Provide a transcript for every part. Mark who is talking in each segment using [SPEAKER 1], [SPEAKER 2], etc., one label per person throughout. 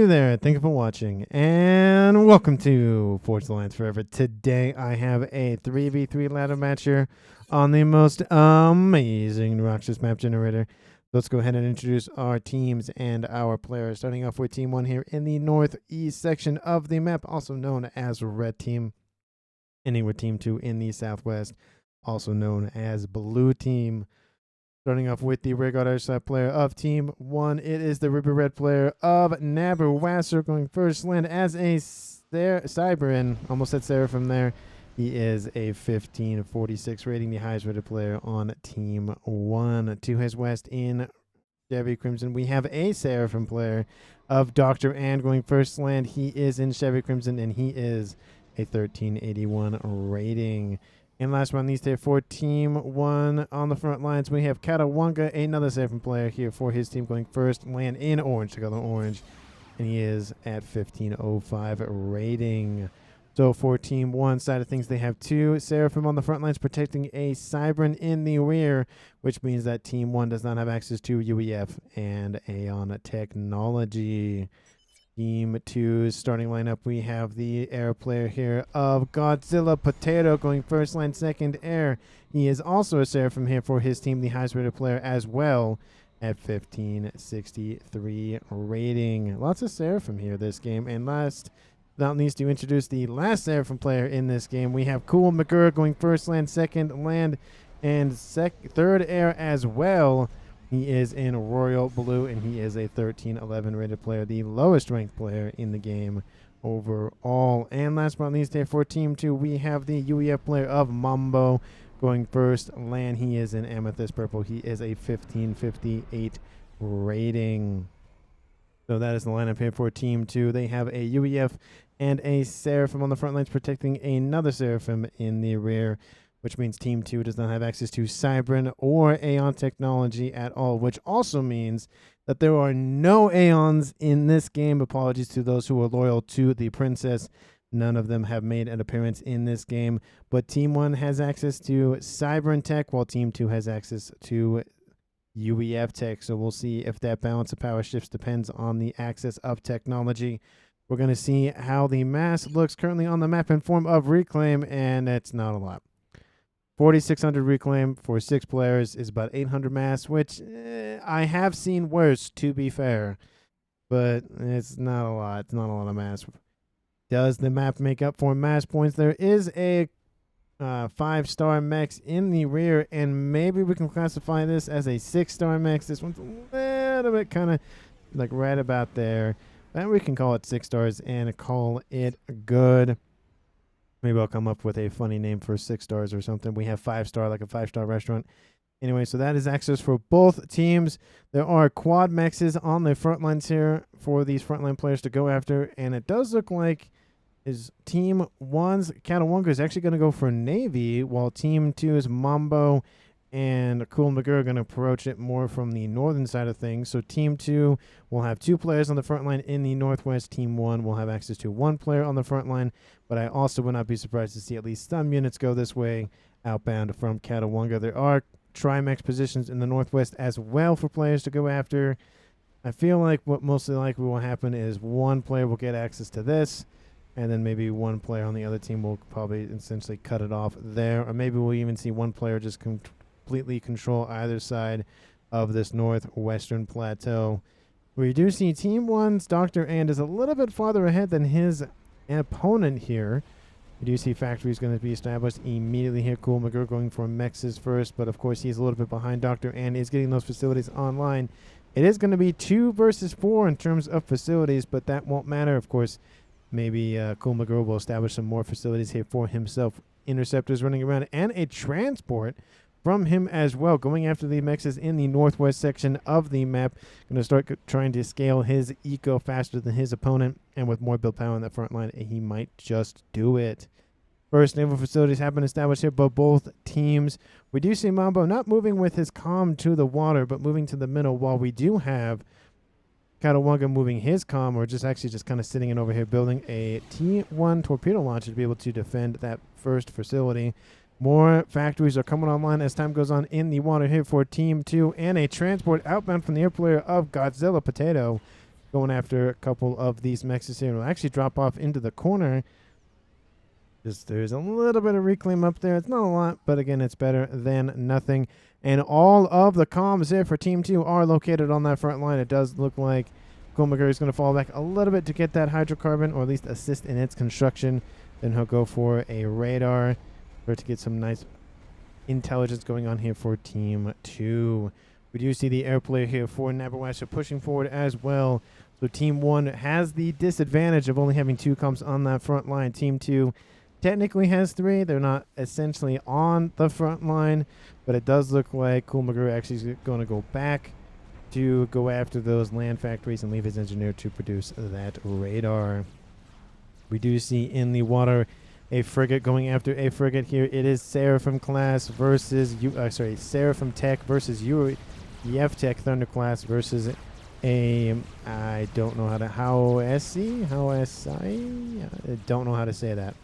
[SPEAKER 1] you there. Thank you for watching, and welcome to Forge the Lands Forever. Today, I have a 3v3 ladder match here on the most amazing Roxas map generator. Let's go ahead and introduce our teams and our players. Starting off with Team 1 here in the northeast section of the map, also known as Red Team. Ending with Team 2 in the southwest, also known as Blue Team. Starting off with the rear guard edge side player of Team 1, it is the Ruby Red player of Nabarwasser going first land as a Cyberin. Almost said Seraphim there. He is a 1546 rating, the highest rated player on Team 1. To his west in Chevy Crimson, we have a Seraphim player of Dr. And going first land. He is in Chevy Crimson, and he is a 1381 rating. And last but not least here for Team 1 on the front lines, we have Katawanga, another Seraphim player here for his team going first land in orange, to color orange. And he is at 1505 rating. So for Team 1 side of things, they have two Seraphim on the front lines protecting a Cybern in the rear, which means that Team 1 does not have access to UEF and Aeon technology. Team 2's starting lineup, we have the air player here of Godzilla Potato going first line, second air. He is also a Seraphim here for his team, the highest rated player as well at 1563 rating. Lots of Seraphim here this game. And last but not least, to introduce the last Seraphim player in this game, we have Cool McGurr going first land, second land, and third air as well. He is in Royal Blue, and he is a 1311 rated player, the lowest ranked player in the game overall. And last but not least, here for Team 2, we have the UEF player of Mambo going first land. He is in Amethyst Purple. He is a 1558 rating. So that is the lineup here for Team 2. They have a UEF and a Seraphim on the front lines protecting another Seraphim in the rear, which means Team 2 does not have access to Cybern or Aeon technology at all, which also means that there are no Aeons in this game. Apologies to those who are loyal to the Princess. None of them have made an appearance in this game, but Team 1 has access to Cybern tech, while Team 2 has access to UEF tech. So we'll see if that balance of power shifts depends on the access of technology. We're going to see how the mass looks currently on the map in form of reclaim, and it's not a lot. 4,600 reclaim for 6 players is about 800 mass, which I have seen worse, to be fair. But it's not a lot. It's not a lot of mass. Does the map make up for mass points? There is a 5-star mechs in the rear, and maybe we can classify this as a 6-star mechs. This one's a little bit kind of like right about there. But we can call it 6 stars and call it good. Maybe I'll come up with a funny name for 6 stars or something. We have 5-star, like a 5-star restaurant. Anyway, so that is access for both teams. There are quad mexes on the front lines here for these frontline players to go after. And it does look like is Team 1's Katawanga is actually going to go for Navy, while Team 2's Mambo and Cool McGurr are going to approach it more from the northern side of things. So Team 2 will have 2 players on the front line in the northwest. Team 1 will have access to 1 player on the front line. But I also would not be surprised to see at least some units go this way outbound from Katawanga. There are Trimex positions in the northwest as well for players to go after. I feel like what mostly likely will happen is 1 player will get access to this, and then maybe 1 player on the other team will probably essentially cut it off there. Or maybe we'll even see 1 player just completely control either side of this northwestern plateau. We do see Team 1's Dr. And is a little bit farther ahead than his opponent here. We do see factories going to be established immediately here. Cool McGurr going for Mexes first, but of course he's a little bit behind Dr. And is getting those facilities online. It is going to be 2 versus 4 in terms of facilities, but that won't matter. Of course, maybe Cool McGurr will establish some more facilities here for himself. Interceptors running around and a transport from him as well, going after the mexes in the northwest section of the map. Going to start trying to scale his eco faster than his opponent, and with more build power on that front line, he might just do it. First naval facilities have been established here by both teams. We do see Mambo not moving with his comm to the water, but moving to the middle, while we do have Katawanga moving his comm, or just kind of sitting in over here, building a T1 torpedo launcher to be able to defend that first facility. More factories are coming online as time goes on in the water here for Team 2, and a transport outbound from the air player of Godzilla Potato going after a couple of these mechs here. It'll actually drop off into the corner. Just there's a little bit of reclaim up there. It's not a lot, but again, it's better than nothing. And all of the comms here for Team 2 are located on that front line. It does look like Coolmaguri is going to fall back a little bit to get that hydrocarbon, or at least assist in its construction. Then he'll go for a radar to get some nice intelligence going on here for Team 2. We do see the air player here for Nebraska pushing forward as well. So Team 1 has the disadvantage of only having 2 comms on that front line. Team 2 technically has 3. They're not essentially on the front line, but it does look like Coolmaguri actually is going to go back to go after those land factories and leave his engineer to produce that radar. We do see in the water a frigate going after a frigate here. It is Seraphim class versus Seraphim Tech versus Yef Tech Thunder class versus a I don't know how I don't know how to say that.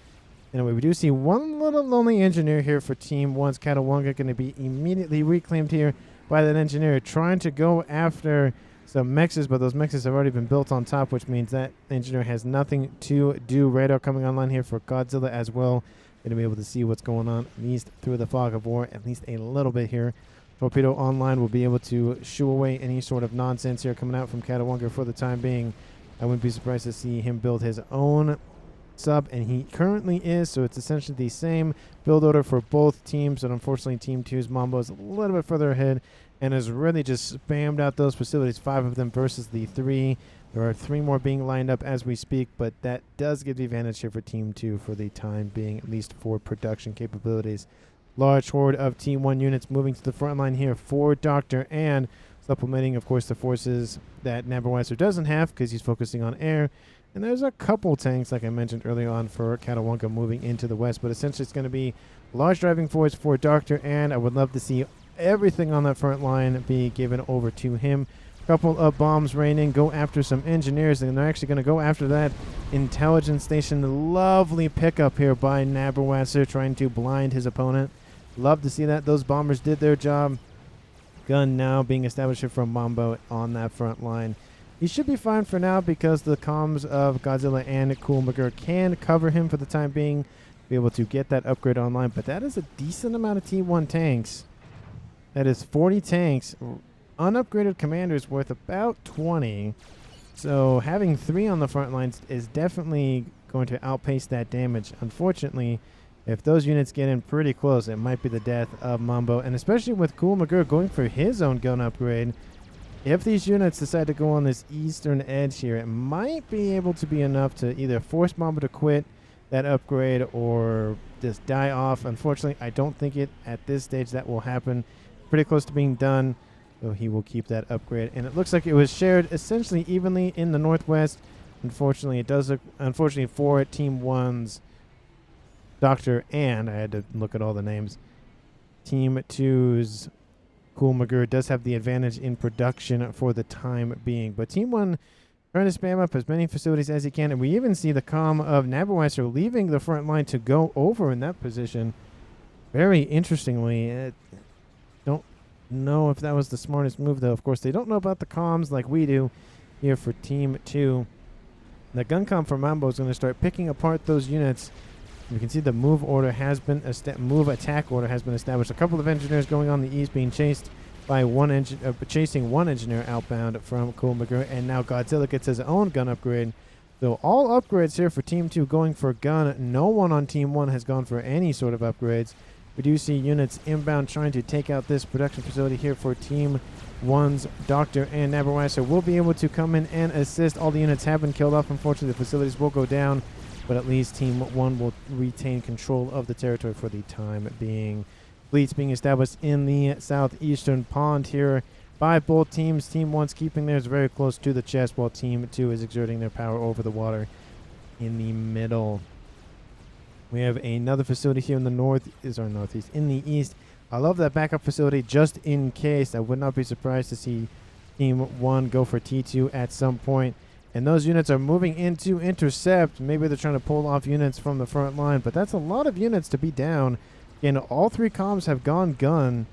[SPEAKER 1] Anyway, we do see one little lonely engineer here for Team 1's Catawanga, going to be immediately reclaimed here by that engineer, trying to go after some mexes, but those mexes have already been built on top, which means that engineer has nothing to do. Radar coming online here for Godzilla as well. Going to be able to see what's going on, at least through the fog of war, at least a little bit here. Torpedo online will be able to shoo away any sort of nonsense here coming out from Catawanga for the time being. I wouldn't be surprised to see him build his own sub, and he currently is, so it's essentially the same build order for both teams, but unfortunately Team 2's Mambo is a little bit further ahead and has really just spammed out those facilities, 5 of them versus the 3. There are 3 more being lined up as we speak, but that does give the advantage here for Team 2 for the time being, at least for production capabilities. Large horde of Team 1 units moving to the front line here for Doctor, and supplementing, of course, the forces that Nabarweiser doesn't have because he's focusing on air. And there's a couple tanks, like I mentioned earlier on, for Catawanga moving into the west. But essentially it's going to be large driving force for Doctor, and I would love to see everything on that front line be given over to him. A couple of bombs raining, go after some engineers, and they're actually going to go after that intelligence station. Lovely pickup here by Nabarweiser, trying to blind his opponent. Love to see that. Those bombers did their job. Gun now being established here from Mambo on that front line. He should be fine for now because the comms of Godzilla and Coolmaguri can cover him for the time being, be able to get that upgrade online. But that is a decent amount of T1 tanks. That is 40 tanks. Unupgraded commanders worth about 20. So having 3 on the front lines is definitely going to outpace that damage. Unfortunately, if those units get in pretty close, it might be the death of Mambo. And especially with Coolmaguri going for his own gun upgrade, if these units decide to go on this eastern edge here, it might be able to be enough to either force Mambo to quit that upgrade or just die off. Unfortunately, I don't think at this stage that will happen. Pretty close to being done, so he will keep that upgrade. And it looks like it was shared essentially evenly in the northwest. Unfortunately, it does look, unfortunately for Team 1's Doctor, and I had to look at all the names. Team 2's Coolmaguri does have the advantage in production for the time being. But Team 1 trying to spam up as many facilities as he can. And we even see the comm of Nabarweiser leaving the front line to go over in that position. Very interestingly, don't know if that was the smartest move, though. Of course, they don't know about the comms like we do here for Team 2. The gun comm for Mambo is going to start picking apart those units. You can see the move order has been move attack order has been established. A couple of engineers going on the east being chased by chasing one engineer outbound from Coolmaguri, and now Godzilla gets his own gun upgrade. So all upgrades here for Team 2 going for gun. No one on Team 1 has gone for any sort of upgrades. We do see units inbound trying to take out this production facility here for Team 1's Doctor, and Nabarweiser will be able to come in and assist. All the units have been killed off. Unfortunately, the facilities will go down, but at least Team 1 will retain control of the territory for the time being. Fleets being established in the southeastern pond here by both teams. Team 1's keeping theirs very close to the chest, while Team 2 is exerting their power over the water in the middle. We have another facility here in the northeast, in the east. I love that backup facility just in case. I would not be surprised to see Team 1 go for T2 at some point. And those units are moving in to intercept. Maybe they're trying to pull off units from the front line, but that's a lot of units to be down. And all 3 comms have gone gun.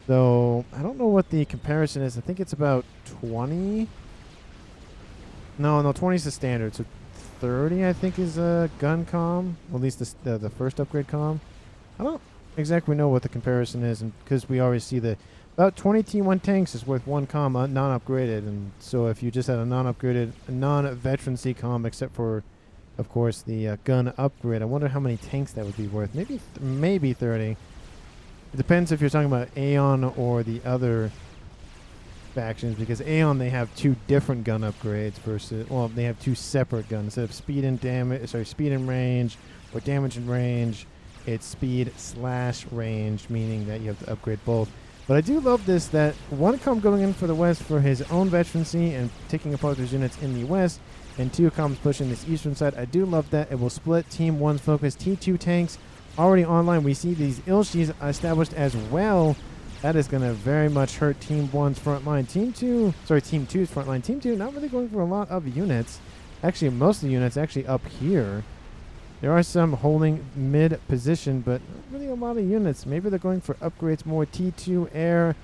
[SPEAKER 1] So I don't know what the comparison is. I think it's about 20. No, 20 is the standard. So 30, I think, is a gun comm. Well, at least the first upgrade comm. I don't exactly know what the comparison is, and because we always see the about 20 T1 tanks is worth one comm non-upgraded, and so if you just had a non-upgraded, non-veteran C comm, except for, of course, the gun upgrade, I wonder how many tanks that would be worth. Maybe 30. It depends if you're talking about Aeon or the other factions, because Aeon, they have two different gun upgrades versus, well, they have two separate guns. Instead of speed and range or damage and range, it's speed / range, meaning that you have to upgrade both. But I do love this, that one comm going in for the west for his own veterancy and taking apart those units in the west, and two comms pushing this eastern side. I do love that. It will split Team 1's focus. T2 tanks already online. We see these Ilshis established as well. That is going to very much hurt Team 1's front line. Team 2's front line. Team 2 not really going for a lot of units. Actually, most of the units actually up here. There are some holding mid position, but not really a lot of units. Maybe they're going for upgrades more. T2 air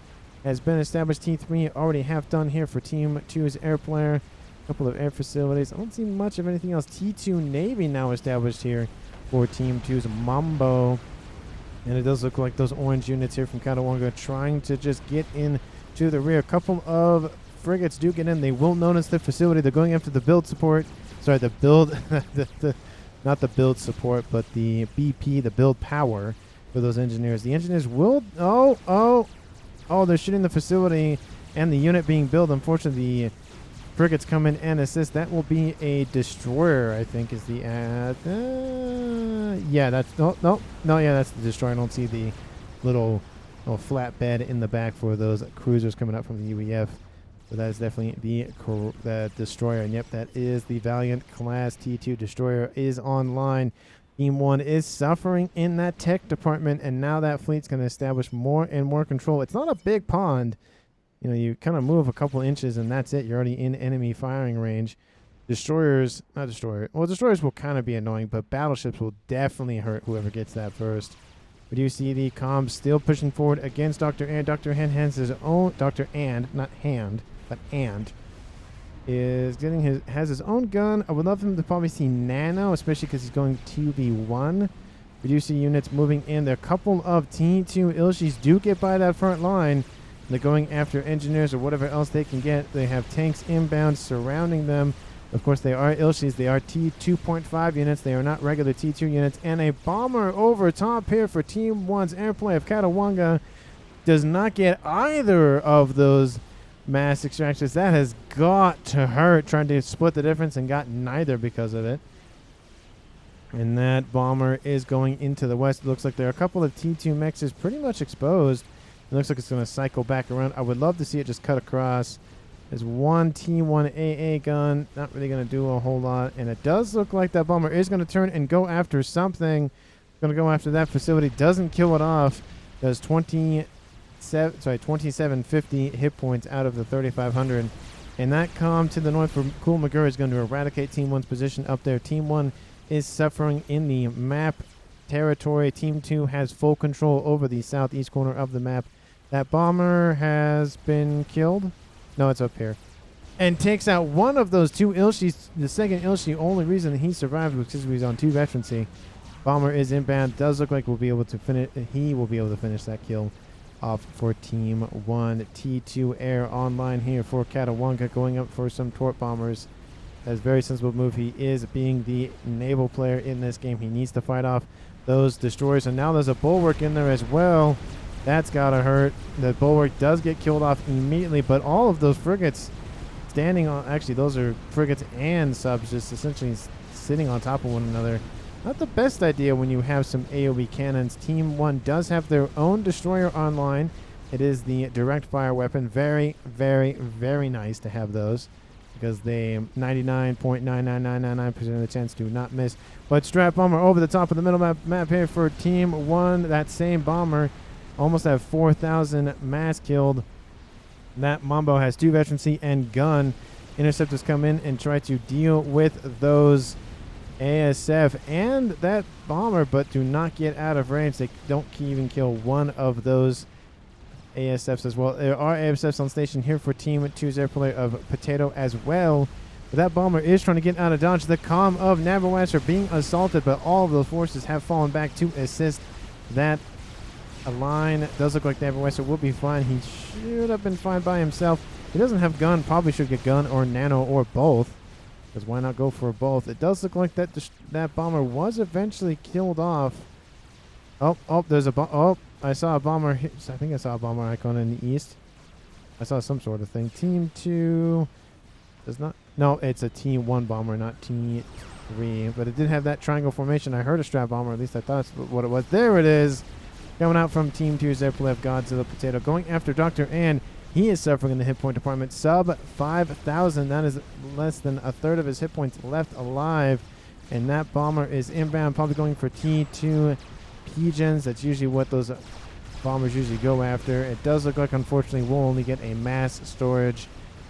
[SPEAKER 1] has been established. T3 already half done here for Team 2's air player. A couple of air facilities. I don't see much of anything else. T2 Navy now established here for Team 2's Mambo. And it does look like those orange units here from Katawanga trying to just get in to the rear. A couple of frigates do get in. They will notice the facility. They're going after the build support. Sorry, the build... not the build support, but the BP, the build power for those engineers. The engineers will... Oh, they're shooting the facility and the unit being built. Unfortunately, the frigates come in and assist. That will be a destroyer, I think, is the ad. Yeah, that's... No, yeah, that's the destroyer. I don't see the little flatbed in the back for those cruisers coming up from the UEF. So that is definitely the destroyer. And yep, that is the Valiant class T2 destroyer is online. Team 1 is suffering in that tech department, and now that fleet's going to establish more and more control. It's not a big pond. You know, you kind of move a couple inches and that's it. You're already in enemy firing range. Destroyers will kind of be annoying, but battleships will definitely hurt whoever gets that first. We do see the comms still pushing forward against Dr. And. Dr. Hand has his own... Dr. And, not Hand, but And, has his own gun. I would love him to probably see Nano, especially because he's going 2v1. We do see units moving in. There are a couple of T2 Ilshis do get by that front line. They're going after engineers or whatever else they can get. They have tanks inbound surrounding them. Of course, they are Ilshis. They are T2.5 units. They are not regular T2 units. And a bomber over top here for Team 1's airplay of Katawanga does not get either of those mass extractors. That has got to hurt, trying to split the difference and got neither because of it. And that bomber is going into the west. It looks like there are a couple of T2 mechs is pretty much exposed. It looks like it's going to cycle back around. I would love to see it just cut across. There's one T1 AA gun. Not really going to do a whole lot. And it does look like that bomber is going to turn and go after something. Going to go after that facility. Doesn't kill it off. Does 2750 hit points out of the 3500. And that comm to the north for Cool McGurr is going to eradicate Team 1's position up there. Team 1 is suffering in the map territory. Team 2 has full control over the southeast corner of the map. That bomber has been killed. No, it's up here. And takes out one of those two Ilshis. The second Ilshi, only reason he survived was because he was on 2 veterancy. Bomber is inbound. Does look like he will be able to finish that kill off for Team 1. T2 air online here for Katawanga, going up for some Torp bombers. That's a very sensible move. He is being the naval player in this game. He needs to fight off those destroyers. And now there's a bulwark in there as well. That's gotta hurt. The bulwark does get killed off immediately, but all of those frigates standing on... Actually, those are frigates and subs just essentially sitting on top of one another. Not the best idea when you have some AoE cannons. Team 1 does have their own destroyer online. It is the direct fire weapon. Very, very, very nice to have those, because they 99.99999% of the chance to not miss. But strap bomber over the top of the middle map here for Team 1. That same bomber almost have 4,000 mass killed. That Mambo has 2 veterancy and gun. Interceptors come in and try to deal with those ASF and that bomber, but do not get out of range. They don't even kill one of those ASFs as well. There are ASFs on station here for Team 2's air player of Potato as well. But that bomber is trying to get out of dodge. The comm of Navarwasser being assaulted, but all of those forces have fallen back to assist that. A line does look like Navarwasser will be fine. He should have been fine by himself. He doesn't have gun. Probably should get gun or nano or both. Because why not go for both? It does look like that bomber was eventually killed off. Oh, there's a oh, I saw a bomber. I think I saw a bomber icon in the east. I saw some sort of thing. Team 2 does not. No, it's a Team 1 bomber, not Team 3. But it did have that triangle formation. I heard a strap bomber. At least I thought that's what it was. There it is. Coming out from Team 2's Zeplev Godzilla Potato. Going after Dr. Ann. He is suffering in the hit point department. Sub 5,000. That is less than a third of his hit points left alive. And that bomber is inbound. Probably going for T2 P-Gens. That's usually what those bombers usually go after. It does look like, unfortunately, we'll only get a mass storage.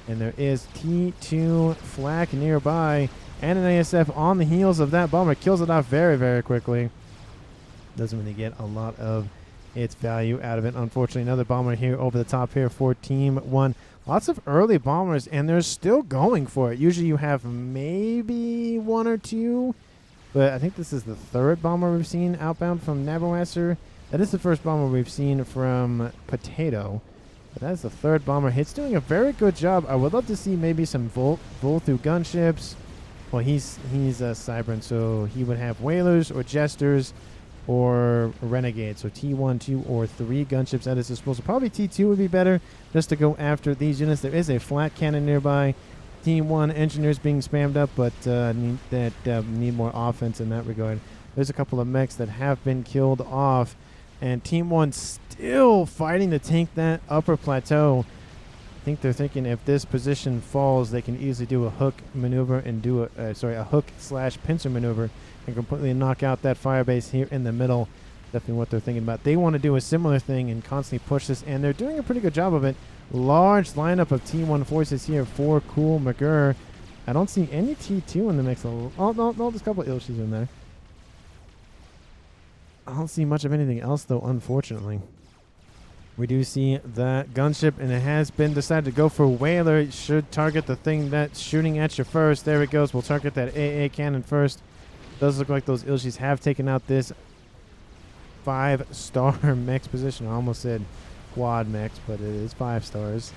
[SPEAKER 1] And there is T2 flak nearby. And an ASF on the heels of that bomber. Kills it off very, very quickly. Doesn't really get a lot of its value out of it. Unfortunately, another bomber here over the top here for Team 1. Lots of early bombers, and they're still going for it. Usually you have maybe 1 or 2, but I think this is the third bomber we've seen outbound from Navarwasser. That is the first bomber we've seen from Potato. But that is the third bomber. It's doing a very good job. I would love to see maybe some Vol through gunships. Well, he's a Cybran, so he would have Whalers or Jesters or Renegades. So T1, 2, or 3 gunships at his disposal. Probably T2 would be better just to go after these units. There is a flat cannon nearby. Team 1 engineers being spammed up, but need more offense in that regard. There's a couple of mechs that have been killed off, and Team 1 still fighting to take that upper plateau. I think they're thinking if this position falls, they can easily do a hook maneuver and do a hook / pincer maneuver and completely knock out that fire base here in the middle. Definitely what they're thinking about. They want to do a similar thing and constantly push this, and they're doing a pretty good job of it. Large lineup of T1 forces here for Cool McGurr. I don't see any T2 in the mix. Oh, no, there's a couple of Ilshis in there. I don't see much of anything else, though, unfortunately. We do see the gunship, and it has been decided to go for Whaler. It should target the thing that's shooting at you first. There it goes. We'll target that AA cannon first. Does look like those Ilshis have taken out this 5-star mechs position. I almost said quad mechs, but it is 5 stars.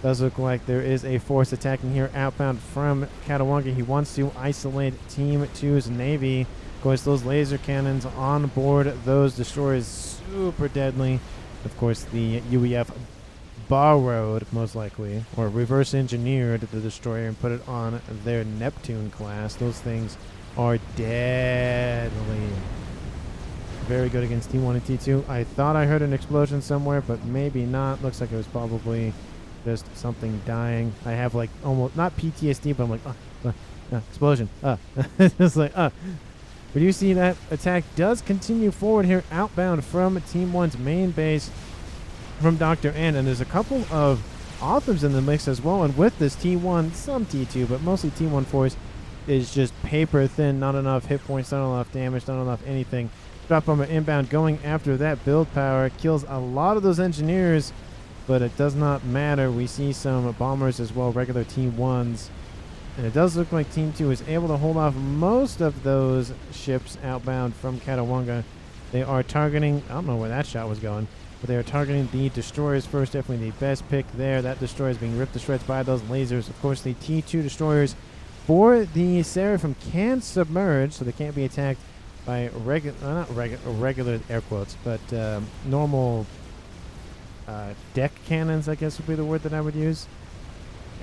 [SPEAKER 1] Does look like there is a force attacking here outbound from Katawanga. He wants to isolate Team 2's Navy. Of course, those laser cannons on board those destroyers, super deadly. Of course, the UEF borrowed, most likely, or reverse engineered the destroyer and put it on their Neptune class. Those things are deadly. Very good against T1 and T2. I thought I heard an explosion somewhere, but maybe not. Looks like it was probably just something dying. I have like almost, not PTSD, but I'm like, explosion. It's like, But you see that attack does continue forward here outbound from Team 1's main base from Dr. Ann. And there's a couple of Authors in the mix as well. And with this T1, some T2, but mostly T1 force is just paper thin. Not enough hit points, not enough damage, not enough anything. Drop bomber inbound going after that build power. Kills a lot of those engineers, but it does not matter. We see some bombers as well, regular T1s. And it does look like Team 2 is able to hold off most of those ships outbound from Katawanga. They are targeting, I don't know where that shot was going, but they are targeting the destroyers first. Definitely the best pick there. That destroyer is being ripped to shreds by those lasers. Of course, the T2 destroyers for the Seraphim can submerge, so they can't be attacked by regular air quotes, but normal deck cannons, I guess would be the word that I would use.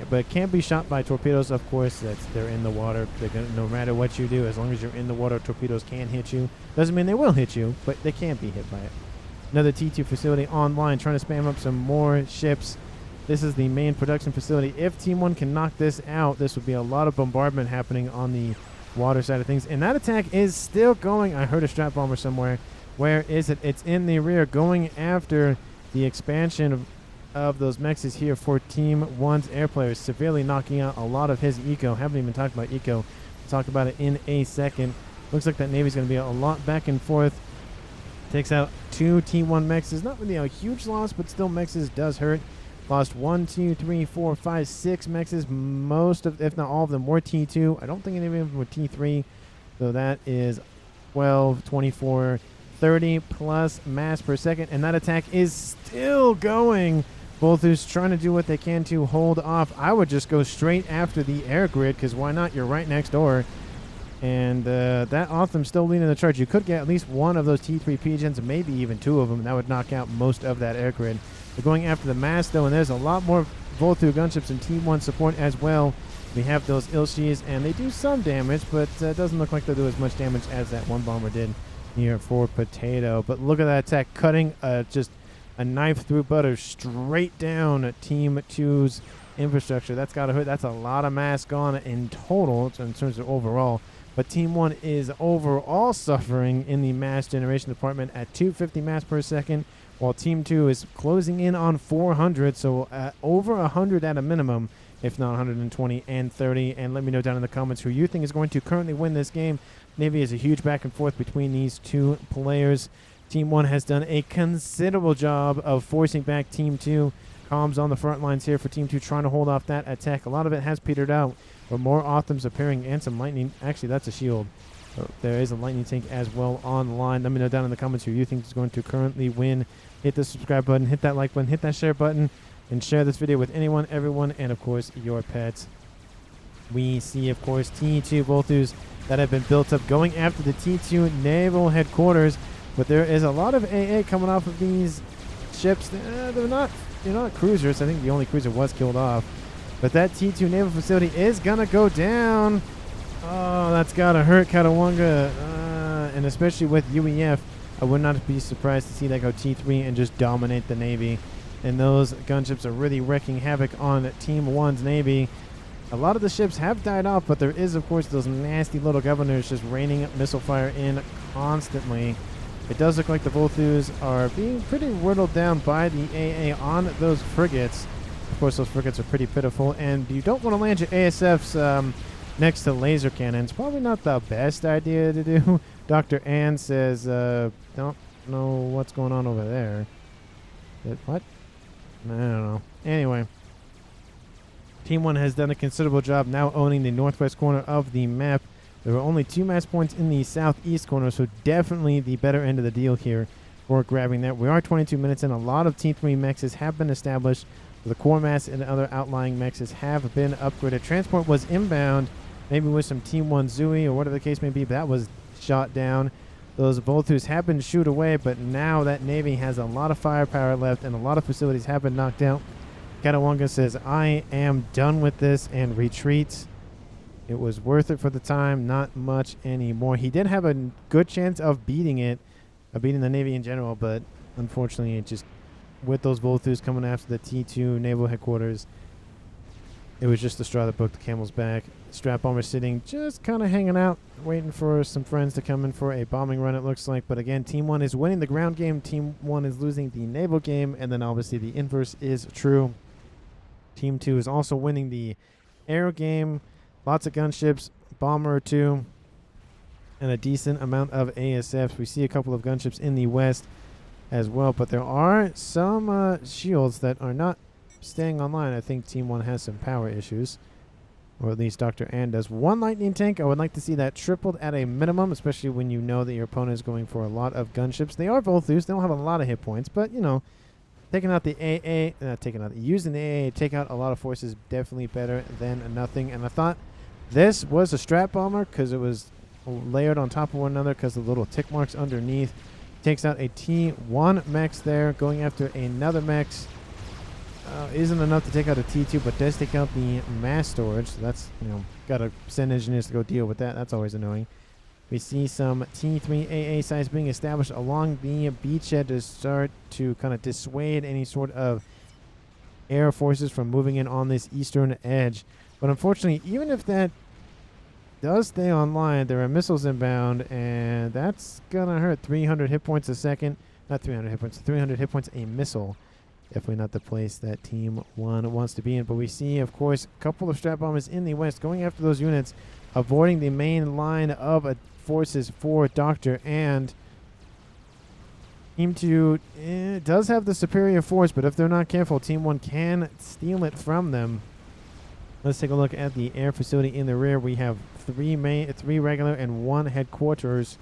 [SPEAKER 1] But it can't be shot by torpedoes, of course. They're in the water. They're gonna, no matter what you do, as long as you're in the water, torpedoes can hit you. Doesn't mean they will hit you, but they can't be hit by it. Another T2 facility online, trying to spam up some more ships. This is the main production facility. If Team 1 can knock this out, this would be a lot of bombardment happening on the water side of things. And that attack is still going. I heard a strap bomber somewhere. Where is it? It's in the rear, going after the expansion of those mechs is here for Team 1's air players, severely knocking out a lot of his eco. Haven't even talked about eco. We'll talk about it in a second. Looks like that Navy's going to be a lot back and forth. Takes out 2 T1 mechs. Is not really a huge loss, but still mechs does hurt. Lost 1, 2, 3, 4, 5, 6 mexes. Most of, if not all of them, were T2. I don't think any of them were T3. So that is 12, 24, 30 plus mass per second. And that attack is still going. Volthus trying to do what they can to hold off. I would just go straight after the air grid, because why not? You're right next door. And that Otham still leading the charge. You could get at least one of those T3 pigeons, maybe even two of them. That would knock out most of that air grid. They're going after the mass, though, and there's a lot more Volthu gunships and Team 1 support as well. We have those Ilshis, and they do some damage, but it doesn't look like they'll do as much damage as that one bomber did here for Potato. But look at that attack, cutting just a knife through butter straight down Team 2's infrastructure. That's got to hurt. That's a lot of mass gone in total in terms of overall. But Team 1 is overall suffering in the mass generation department at 250 mass per second, while Team 2 is closing in on 400, so over 100 at a minimum, if not 120 and 30. And let me know down in the comments who you think is going to currently win this game. Navy is a huge back and forth between these two players. Team 1 has done a considerable job of forcing back Team 2. Comms on the front lines here for Team 2, trying to hold off that attack. A lot of it has petered out, but more Othams appearing and some lightning. Actually, that's a shield. So there is a lightning tank as well online. Let me know down in the comments who you think is going to currently win. Hit the subscribe button, hit that like button, hit that share button, and share this video with anyone, everyone, and of course your pets. We see, of course, T2 Volthus that have been built up going after the T2 naval headquarters, but there is a lot of AA coming off of these ships. They're not cruisers. I think the only cruiser was killed off. But that T2 naval facility is going to go down. Oh, that's got to hurt Katawanga. And especially with UEF, I would not be surprised to see that go T3 and just dominate the Navy. And those gunships are really wreaking havoc on Team 1's Navy. A lot of the ships have died off, but there is, of course, those nasty little governors just raining missile fire in constantly. It does look like the Volthus are being pretty whittled down by the AA on those frigates. Of course, those frigates are pretty pitiful, and you don't want to land your ASFs next to laser cannons. Probably not the best idea to do. Dr. Ann says, don't know what's going on over there. What? I don't know. Anyway, Team 1 has done a considerable job now owning the northwest corner of the map. There were only 2 mass points in the southeast corner, so definitely the better end of the deal here for grabbing that. We are 22 minutes in. A lot of T3 mexes have been established. The core mass and other outlying mexes have been upgraded. Transport was inbound, maybe with some Team 1 Zooey or whatever the case may be, but that was shot down. Those Volthus have been shooed away, but now that Navy has a lot of firepower left and a lot of facilities have been knocked out. Katawanga says, I am done with this, and retreats. It was worth it for the time, not much anymore. He did have a good chance of beating the Navy in general, but unfortunately, it just, with those Volthus coming after the T2 naval headquarters, it was just the straw that broke the camel's back. Strap bomber sitting, just kind of hanging out, waiting for some friends to come in for a bombing run, it looks like. But again, Team 1 is winning the ground game. Team 1 is losing the naval game, and then obviously the inverse is true. Team 2 is also winning the air game. Lots of gunships, bomber or two, and a decent amount of ASFs. We see a couple of gunships in the west as well, but there are some shields that are not staying online. I think Team 1 has some power issues, or at least Dr. Ann does. 1 lightning tank. I would like to see that tripled at a minimum, especially when you know that your opponent is going for a lot of gunships. They are Volthus. They don't have a lot of hit points, but, you know, taking out the using the AA to take out a lot of forces definitely better than nothing. And I thought this was a strap bomber because it was layered on top of one another because of the little tick marks underneath. Takes out a T1 Mechs there, going after another Mechs. Isn't enough to take out a T2, but does take out the mass storage. So that's, you know, got to send engineers to go deal with that. That's always annoying. We see some T3 AA sites being established along the beachhead to start to kind of dissuade any sort of air forces from moving in on this eastern edge. But unfortunately, even if that does stay online, there are missiles inbound, and that's going to hurt. 300 hit points a second. Not 300 hit points, 300 hit points a missile. Definitely not the place that Team 1 wants to be in. But we see, of course, a couple of strap bombers in the west going after those units, avoiding the main line of forces for Doctor. And Team 2 does have the superior force, but if they're not careful, Team 1 can steal it from them. Let's take a look at the air facility in the rear. We have three regular and 1 headquarters.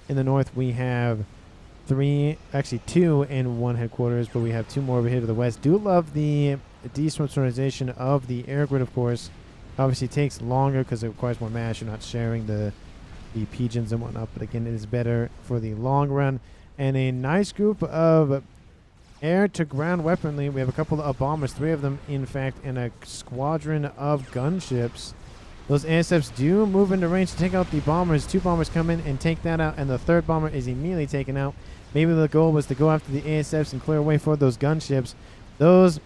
[SPEAKER 1] In the north, we have 2 and 1 headquarters, but we have 2 more over here to the west. Do love the decentralization of the air grid, of course. Obviously, takes longer because it requires more mass. You're not sharing the pigeons and whatnot, but again, it is better for the long run. And a nice group of air-to-ground weaponry. We have a couple of bombers, 3 of them, in fact, and a squadron of gunships. Those ASFs do move into range to take out the bombers. 2 bombers come in and take that out, and the 3rd bomber is immediately taken out. Maybe the goal was to go after the ASFs and clear away for those gunships. Those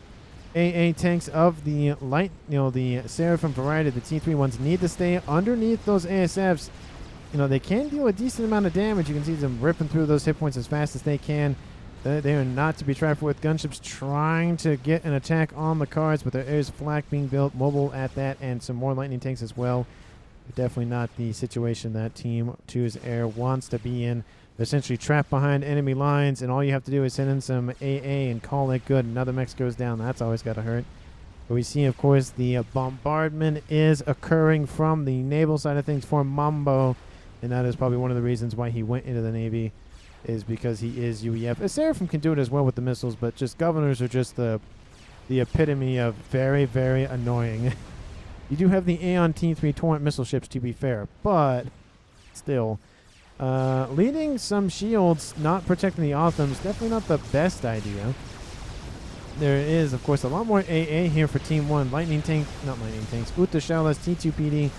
[SPEAKER 1] AA tanks of the light, the Seraphim variety, the T3 ones, need to stay underneath those ASFs. They can deal a decent amount of damage. You can see them ripping through those hit points as fast as they can. They are not to be trifled with. Gunships trying to get an attack on the cards, but there is flak being built, mobile at that, and some more lightning tanks as well. Definitely not the situation that Team 2's air wants to be in. They're essentially trapped behind enemy lines, and all you have to do is send in some AA and call it good. Another mech goes down. That's always got to hurt. But we see, of course, the bombardment is occurring from the naval side of things for Mambo, and that is probably one of the reasons why he went into the Navy, is because he is UEF. A Seraphim can do it as well with the missiles, but just governors are just the epitome of very, very annoying. You do have the Aeon T3 Torrent missile ships, to be fair, but still. Leading some shields, not protecting the Othams, definitely not the best idea. There is, of course, a lot more AA here for Team 1. Utashala's T2PD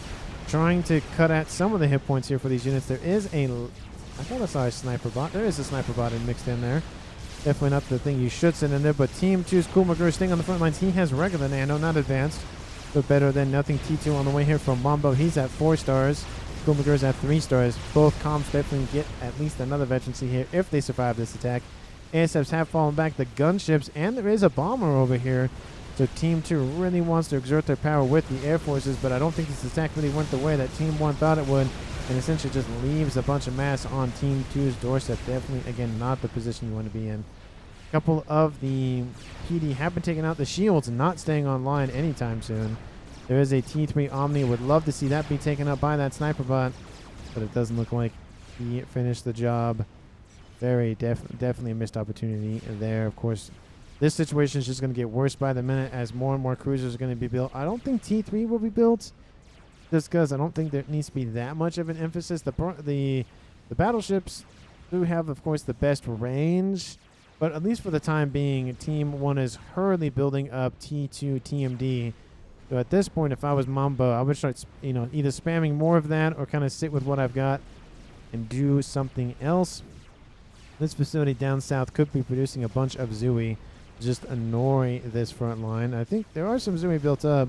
[SPEAKER 1] trying to cut at some of the hit points here for these units. There is I thought I saw a sniper bot. There is a sniper bot mixed in there. Definitely not the thing you should send in there, but Team 2's Cool McGrew staying on the front lines. He has regular nano, not advanced, but better than nothing. T2 on the way here from Mambo. He's at 4 stars. Cool McGrew's at 3 stars. Both comms definitely get at least another veterancy here if they survive this attack. ASFs have fallen back. The gunships, and there is a bomber over here. So Team 2 really wants to exert their power with the air forces, but I don't think this attack really went the way that Team 1 thought it would, and essentially just leaves a bunch of mass on Team 2's doorstep. Definitely, again, not the position you want to be in. A couple of the PD have been taken out. The shields not staying online anytime soon. There is a T3 Omni. Would love to see that be taken up by that sniper bot, but it doesn't look like he finished the job. Definitely a missed opportunity there. Of course, this situation is just going to get worse by the minute as more and more cruisers are going to be built. I don't think T3 will be built, just because I don't think there needs to be that much of an emphasis. The battleships do have, of course, the best range, but at least for the time being, Team 1 is hurriedly building up T2 TMD. So at this point, if I was Mambo, I would start, either spamming more of that or kind of sit with what I've got and do something else. This facility down south could be producing a bunch of Zui, just annoy this front line. I think there are some Zui built up.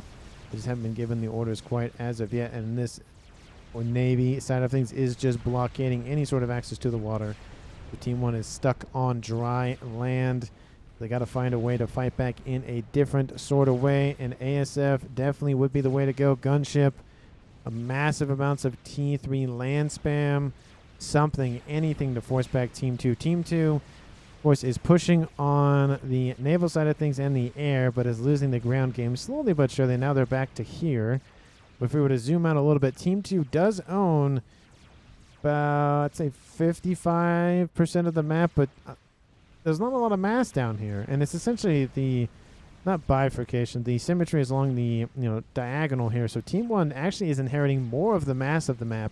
[SPEAKER 1] They just haven't been given the orders quite as of yet, and this Navy side of things is just blockading any sort of access to the water. The Team 1 is stuck on dry land. They got to find a way to fight back in a different sort of way, and ASF definitely would be the way to go. Gunship, a massive amounts of T3 land spam, anything to force back Team 2. Team 2, of course, is pushing on the naval side of things and the air, but is losing the ground game slowly but surely. Now they're back to here. But if we were to zoom out a little bit, Team 2 does own about, I'd say, 55% of the map, but there's not a lot of mass down here. And it's essentially not bifurcation, the symmetry is along the diagonal here. So Team 1 actually is inheriting more of the mass of the map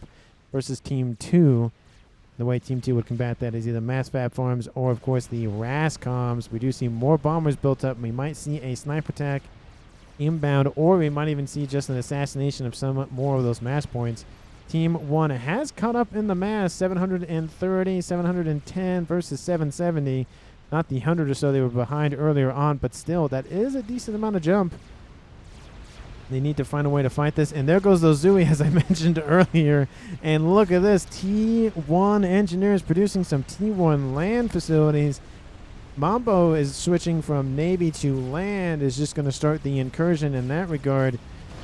[SPEAKER 1] versus Team 2. The way Team 2 would combat that is either mass fab farms or, of course, the RAS comms. We do see more bombers built up. We might see a sniper attack inbound, or we might even see just an assassination of some more of those mass points. Team 1 has caught up in the mass, 730, 710 versus 770. Not the 100 or so they were behind earlier on, but still, that is a decent amount of jump. They need to find a way to fight this. And there goes those Zui, as I mentioned earlier. And look at this. T1 engineers producing some T1 land facilities. Mambo is switching from Navy to land, is just going to start the incursion in that regard.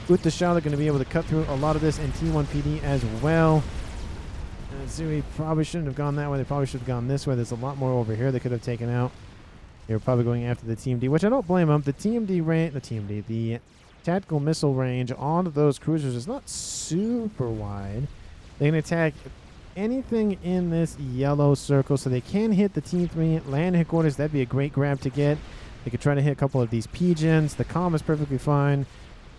[SPEAKER 1] With the Charlotte going to be able to cut through a lot of this, and T1 PD as well. Zui probably shouldn't have gone that way. They probably should have gone this way. There's a lot more over here they could have taken out. They were probably going after the TMD, which I don't blame them. The the tactical missile range on those cruisers is not super wide. They can attack anything in this yellow circle, so they can hit the T3 land headquarters. That'd be a great grab to get. They could try to hit a couple of these pigeons. The comm is perfectly fine,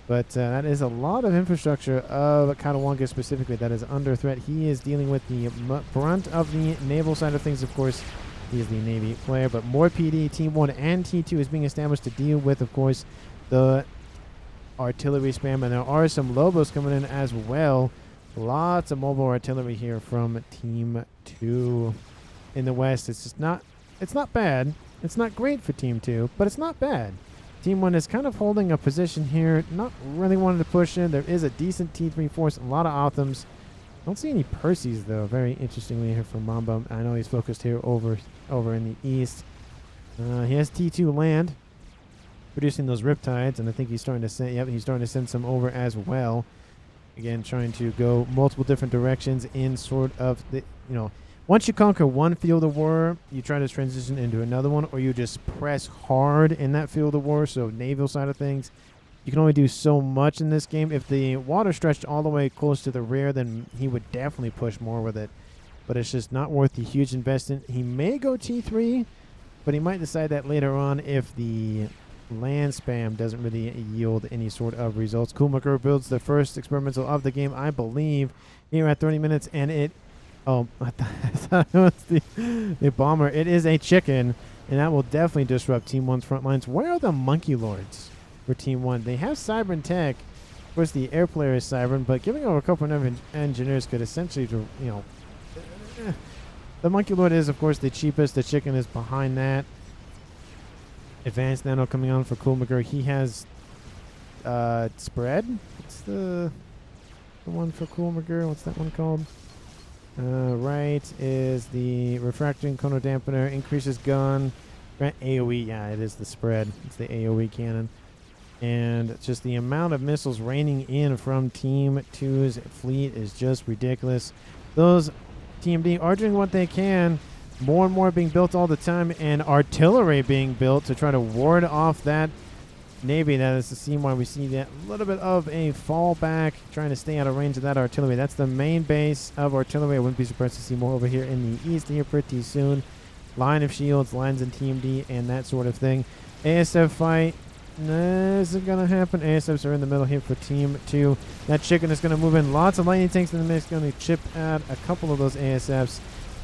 [SPEAKER 1] but that is a lot of infrastructure of Katawonga specifically that is under threat. He is dealing with the brunt of the naval side of things, of course. He is the Navy player, but more PD, Team 1 and T2 is being established to deal with, of course, the artillery spam, and there are some Lobos coming in as well. Lots of mobile artillery here from Team 2 in the west. It's not bad. It's not great for Team 2, but it's not bad. Team 1 is kind of holding a position here, not really wanting to push in. There is a decent T3 force, a lot of Othams. Don't see any Percys, though, very interestingly here from Mamba. I know he's focused here over in the east. He has T2 land, producing those Riptides, and I think he's starting to send, he's starting to send some over as well. Again, trying to go multiple different directions in sort of the, once you conquer one field of war, you try to transition into another one, or you just press hard in that field of war. So naval side of things, you can only do so much in this game. If the water stretched all the way close to the rear, then he would definitely push more with it. But it's just not worth the huge investment. He may go T3, but he might decide that later on if the land spam doesn't really yield any sort of results. Coolmaker builds the first experimental of the game, I believe, here at 30 minutes, and it... Oh, I thought it was the bomber. It is a chicken, and that will definitely disrupt Team 1's front lines. Where are the Monkey Lords for Team 1? They have Cybern tech. Of course, the air player is Cybern, but giving over a couple of engineers could essentially, the Monkey Lord is, of course, the cheapest. The chicken is behind that. Advanced Nano coming on for Coolmaker. He has Spread. What's the one for Coolmaker? What's that one called? Right is the Refracting Cono Dampener. Increases gun. AoE. Yeah, it is the Spread. It's the AoE cannon. And just the amount of missiles raining in from Team 2's fleet is just ridiculous. Those TMD are doing what they can. More and more being built all the time, and artillery being built to try to ward off that Navy. That is the scene why we see that little bit of a fallback, trying to stay out of range of that artillery. That's the main base of artillery. I wouldn't be surprised to see more over here in the east here pretty soon. Line of shields, lines in TMD, and that sort of thing. ASF fight. Isn't going to happen. ASFs are in the middle here for Team 2. That chicken is going to move in. Lots of lightning tanks in the mix. Going to chip at a couple of those ASFs.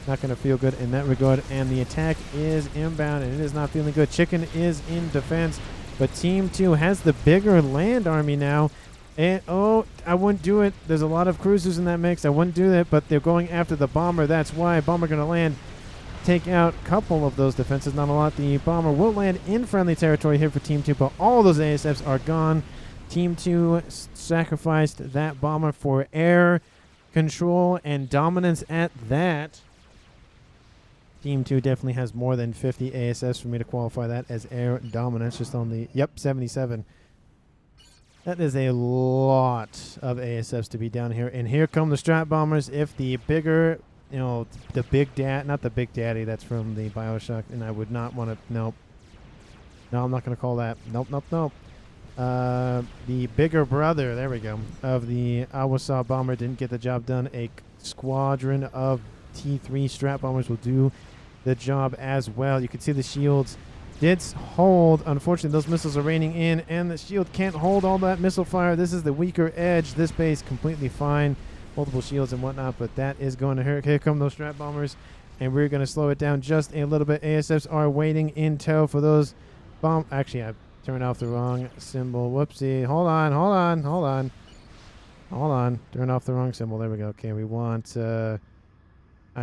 [SPEAKER 1] Not going to feel good in that regard. And the attack is inbound, and it is not feeling good. Chicken is in defense, but Team 2 has the bigger land army now. And, I wouldn't do it. There's a lot of cruisers in that mix. I wouldn't do that, but they're going after the bomber. That's why. Bomber going to land. Take out a couple of those defenses, not a lot. The bomber will land in friendly territory here for Team 2, but all those ASFs are gone. Team 2 sacrificed that bomber for air control and dominance at that. Team 2 definitely has more than 50 ASFs for me to qualify that as air dominance, just on the, 77. That is a lot of ASFs to be down here. And here come the strat bombers. If the bigger... the big dad, not the big daddy, that's from the Bioshock, and I would not want to, nope. No, I'm not going to call that. Nope. The bigger brother, there we go, of the Awasa bomber didn't get the job done. A squadron of T3 strat bombers will do the job as well. You can see the shields did hold. Unfortunately, those missiles are raining in, and the shield can't hold all that missile fire. This is the weaker edge. This base completely fine. Multiple shields and whatnot, but that is going to hurt. Here come those strat bombers, and we're going to slow it down just a little bit. ASFs are waiting in tow for those bomb. Actually, I turned off the wrong symbol. Whoopsie. Hold on. Turn off the wrong symbol. There we go. Okay, we want... I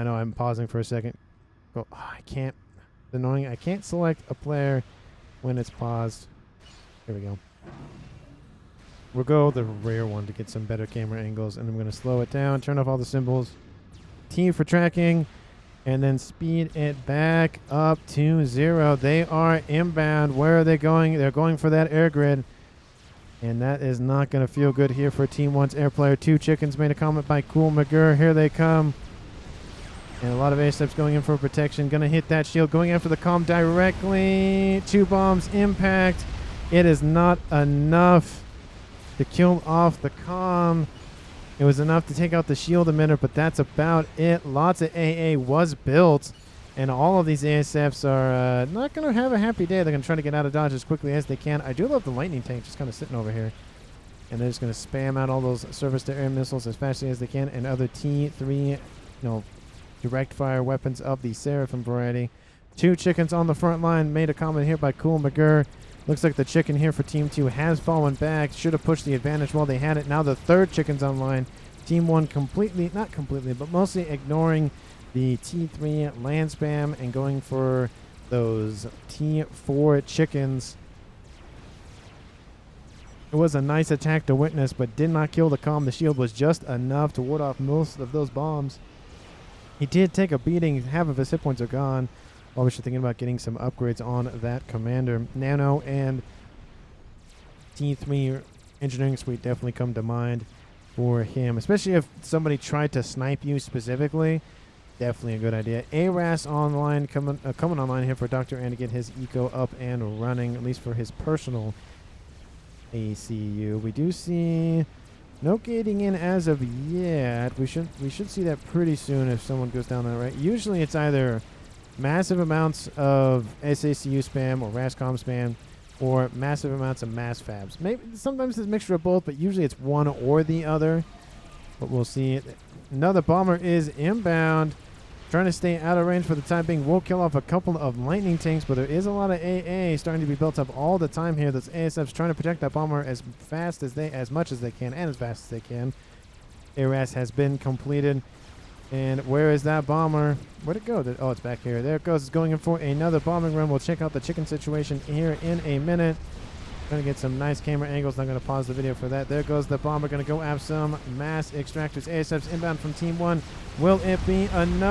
[SPEAKER 1] know, I'm pausing for a second. Oh, I can't... It's annoying. I can't select a player when it's paused. There we go. We'll go the rear one to get some better camera angles, and I'm going to slow it down, turn off all the symbols, T for tracking, and then speed it back up to 0. They are inbound. Where are they going? They're going for that air grid, and that is not going to feel good here for Team 1's air player. 2 chickens made a comment by Cool McGurr. Here they come. And a lot of A-steps going in for protection. Going to hit that shield. Going after the comm directly. 2 bombs. Impact. It is not enough to kill off the comm. It was enough to take out the shield emitter, but that's about it. Lots of AA was built. And all of these ASFs are not going to have a happy day. They're going to try to get out of dodge as quickly as they can. I do love the lightning tank just kind of sitting over here. And they're just going to spam out all those surface-to-air missiles as fast as they can. And other T3, direct fire weapons of the Seraphim variety. 2 chickens on the front line. Made a comment here by Cool McGurr. Looks like the chicken here for Team 2 has fallen back. Should have pushed the advantage while they had it. Now the 3rd chicken's online. Team 1 not completely, but mostly ignoring the T3 land spam and going for those T4 chickens. It was a nice attack to witness, but did not kill the comm. The shield was just enough to ward off most of those bombs. He did take a beating. Half of his hit points are gone. While we should thinking about getting some upgrades on that commander. Nano and T3 engineering suite definitely come to mind for him, especially if somebody tried to snipe you specifically. Definitely a good idea. ARAS online coming online here for Dr. N to get his eco up and running, at least for his personal ACU. We do see no gating in as of yet. We should see that pretty soon if someone goes down that right. Usually it's either massive amounts of SACU spam or RASCOM spam or massive amounts of mass fabs. Maybe sometimes it's a mixture of both, but usually it's one or the other. But we'll see. Another bomber is inbound. Trying to stay out of range for the time being. Will kill off a couple of lightning tanks, but there is a lot of AA starting to be built up all the time here. Those ASFs trying to protect that bomber as much as they can and as fast as they can. ARAS has been completed. And where is that bomber? Where'd it go? Oh, it's back here. There it goes. It's going in for another bombing run. We'll check out the chicken situation here in a minute. Going to get some nice camera angles. Not going to pause the video for that. There goes the bomber. Going to go after some mass extractors. ASFs inbound from Team 1. Will it be enough?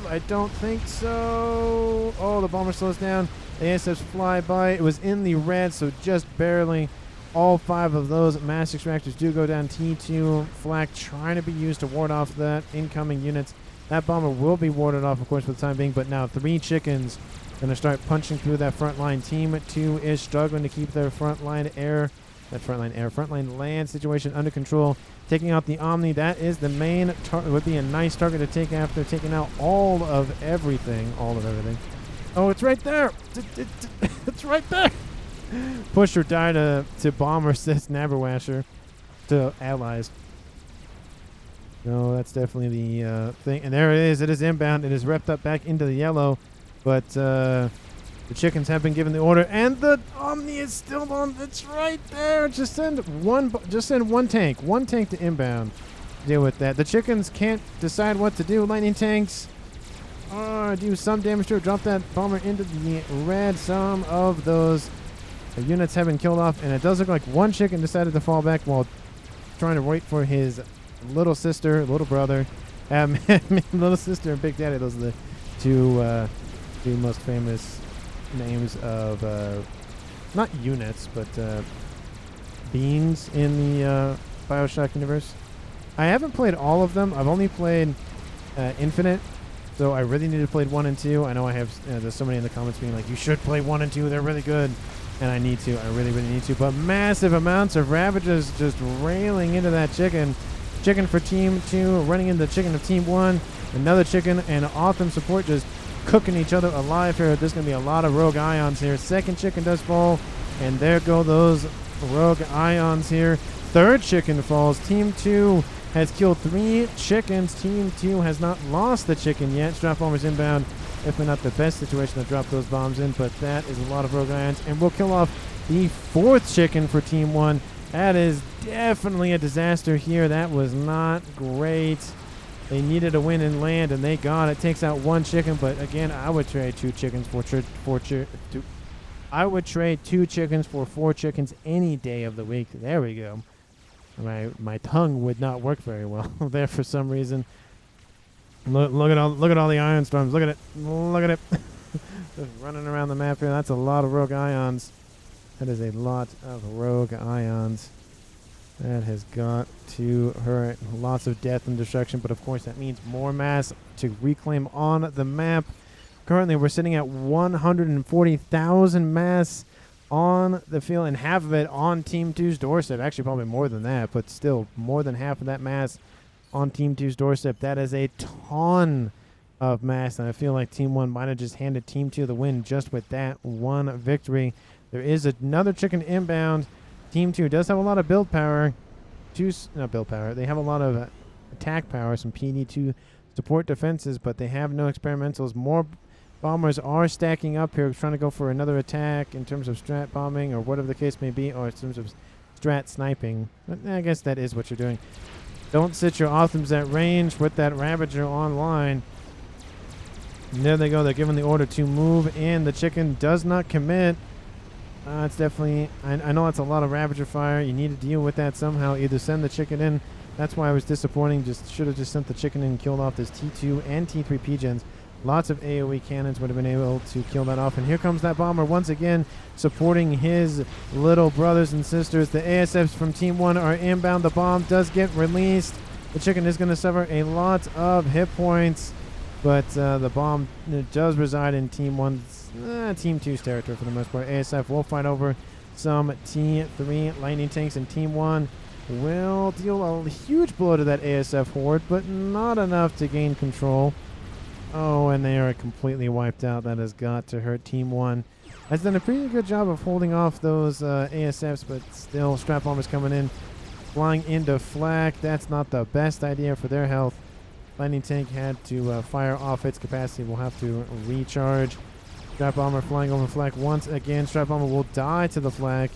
[SPEAKER 1] I don't think so. Oh, the bomber slows down. ASFs fly by. It was in the red, so just barely. All 5 of those mass extractors do go down. T2 flak trying to be used to ward off that incoming units. That bomber will be warded off, of course, for the time being, but now 3 chickens going to start punching through that front line. Team 2 is struggling to keep their front line land situation under control. Taking out the Omni, that is the main target. Would be a nice target to take after taking out all of everything. Oh, it's right there. It's right there. Push or die to bomber, says Naberwasher to allies. No, that's definitely the thing. And there it is. It is inbound. It is repped up back into the yellow. But the chickens have been given the order. And the Omni is still on. It's right there. Just send one tank. One tank to inbound. Deal with that. The chickens can't decide what to do. Lightning tanks do some damage to it. Drop that bomber into the red. Some of those units have been killed off, and it does look like one chicken decided to fall back while trying to wait for his little sister, little brother, little sister and Big Daddy. Those are the two most famous names of not units, but beings in the BioShock universe. I haven't played all of them. I've only played Infinite, so I really need to play 1 and 2. I know I have. There's so many in the comments being like, "You should play 1 and 2. They're really good." And I need to. I really, really need to. But massive amounts of Ravagers just railing into that chicken. Chicken for Team 2, running into the chicken of Team 1. Another chicken and Autumn support just cooking each other alive here. There's going to be a lot of rogue ions here. Second chicken does fall. And there go those rogue ions here. Third chicken falls. Team 2 has killed 3 chickens. Team 2 has not lost the chicken yet. Strap bombers inbound. If not the best situation to drop those bombs in, but that is a lot of rogue ions. And we'll kill off the 4th chicken for Team 1. That is definitely a disaster here. That was not great. They needed a win in land, and they got it. Takes out 1 chicken, but again, I would trade 2 chickens I would trade 2 chickens for 4 chickens any day of the week. There we go. My tongue would not work very well there for some reason. Look at all the ion storms. Look at it. Just running around the map here. That's a lot of rogue ions. That is a lot of rogue ions. That has got to hurt. Lots of death and destruction, but of course that means more mass to reclaim on the map. Currently, we're sitting at 140,000 mass on the field, and half of it on Team 2's doorstep. Actually, probably more than that, but still more than half of that mass on Team 2's doorstep. That is a ton of mass, and I feel like Team 1 might have just handed Team 2 the win just with that one victory. There is another chicken inbound. Team 2 does have a lot of build power. Not build power. They have a lot of attack power, some PD to support defenses, but they have no experimentals. More bombers are stacking up here, trying to go for another attack in terms of strat bombing or whatever the case may be, or in terms of strat sniping. But I guess that is what you're doing. Don't sit your Optims at range with that Ravager online. And there they go. They're given the order to move in. The chicken does not commit. It's definitely... I know it's a lot of Ravager fire. You need to deal with that somehow. Either send the chicken in. That's why I was disappointing. Should have just sent the chicken in and killed off this T2 and T3 P-Gens. Lots of AoE cannons would have been able to kill that off. And here comes that bomber once again, supporting his little brothers and sisters. The ASFs from Team 1 are inbound. The bomb does get released. The chicken is going to suffer a lot of hit points. But the bomb does reside in Team 1's, Team 2's territory for the most part. ASF will fight over some T3 lightning tanks, and Team 1 will deal a huge blow to that ASF horde, but not enough to gain control. Oh, and they are completely wiped out. That has got to hurt. Team 1 has done a pretty good job of holding off those ASFs, but still, strap bombers coming in, flying into flak. That's not the best idea for their health. Lightning tank had to fire off its capacity. We'll have to recharge. Strap bomber flying over flak once again. Strap bomber will die to the flak,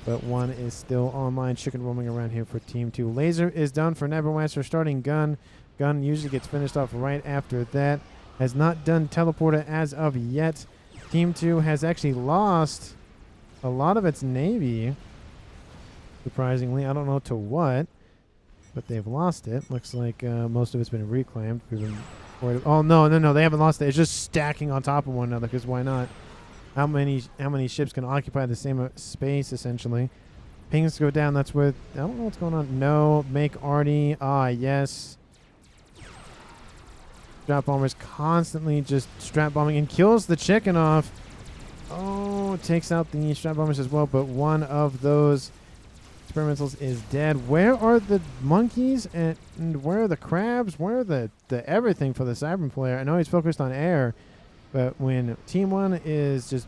[SPEAKER 1] but one is still online. Chicken roaming around here for Team 2. Laser is done for Neverwester. Starting gun. Gun usually gets finished off right after that. Has not done teleporter as of yet. Team 2 has actually lost a lot of its navy. Surprisingly, I don't know to what, but they've lost it. Looks like most of it's been reclaimed. Oh no, they haven't lost it. It's just stacking on top of one another. Because why not? How many ships can occupy the same space essentially? Pings go down. That's where I don't know what's going on. No, make arty. Ah, yes. Strap bombers constantly just strap bombing and kills the chicken off. Oh, takes out the strap bombers as well, but one of those experimentals is dead. Where are the monkeys and where are the crabs? Where are the everything for the Cyber player? I know he's focused on air, but when Team 1 is just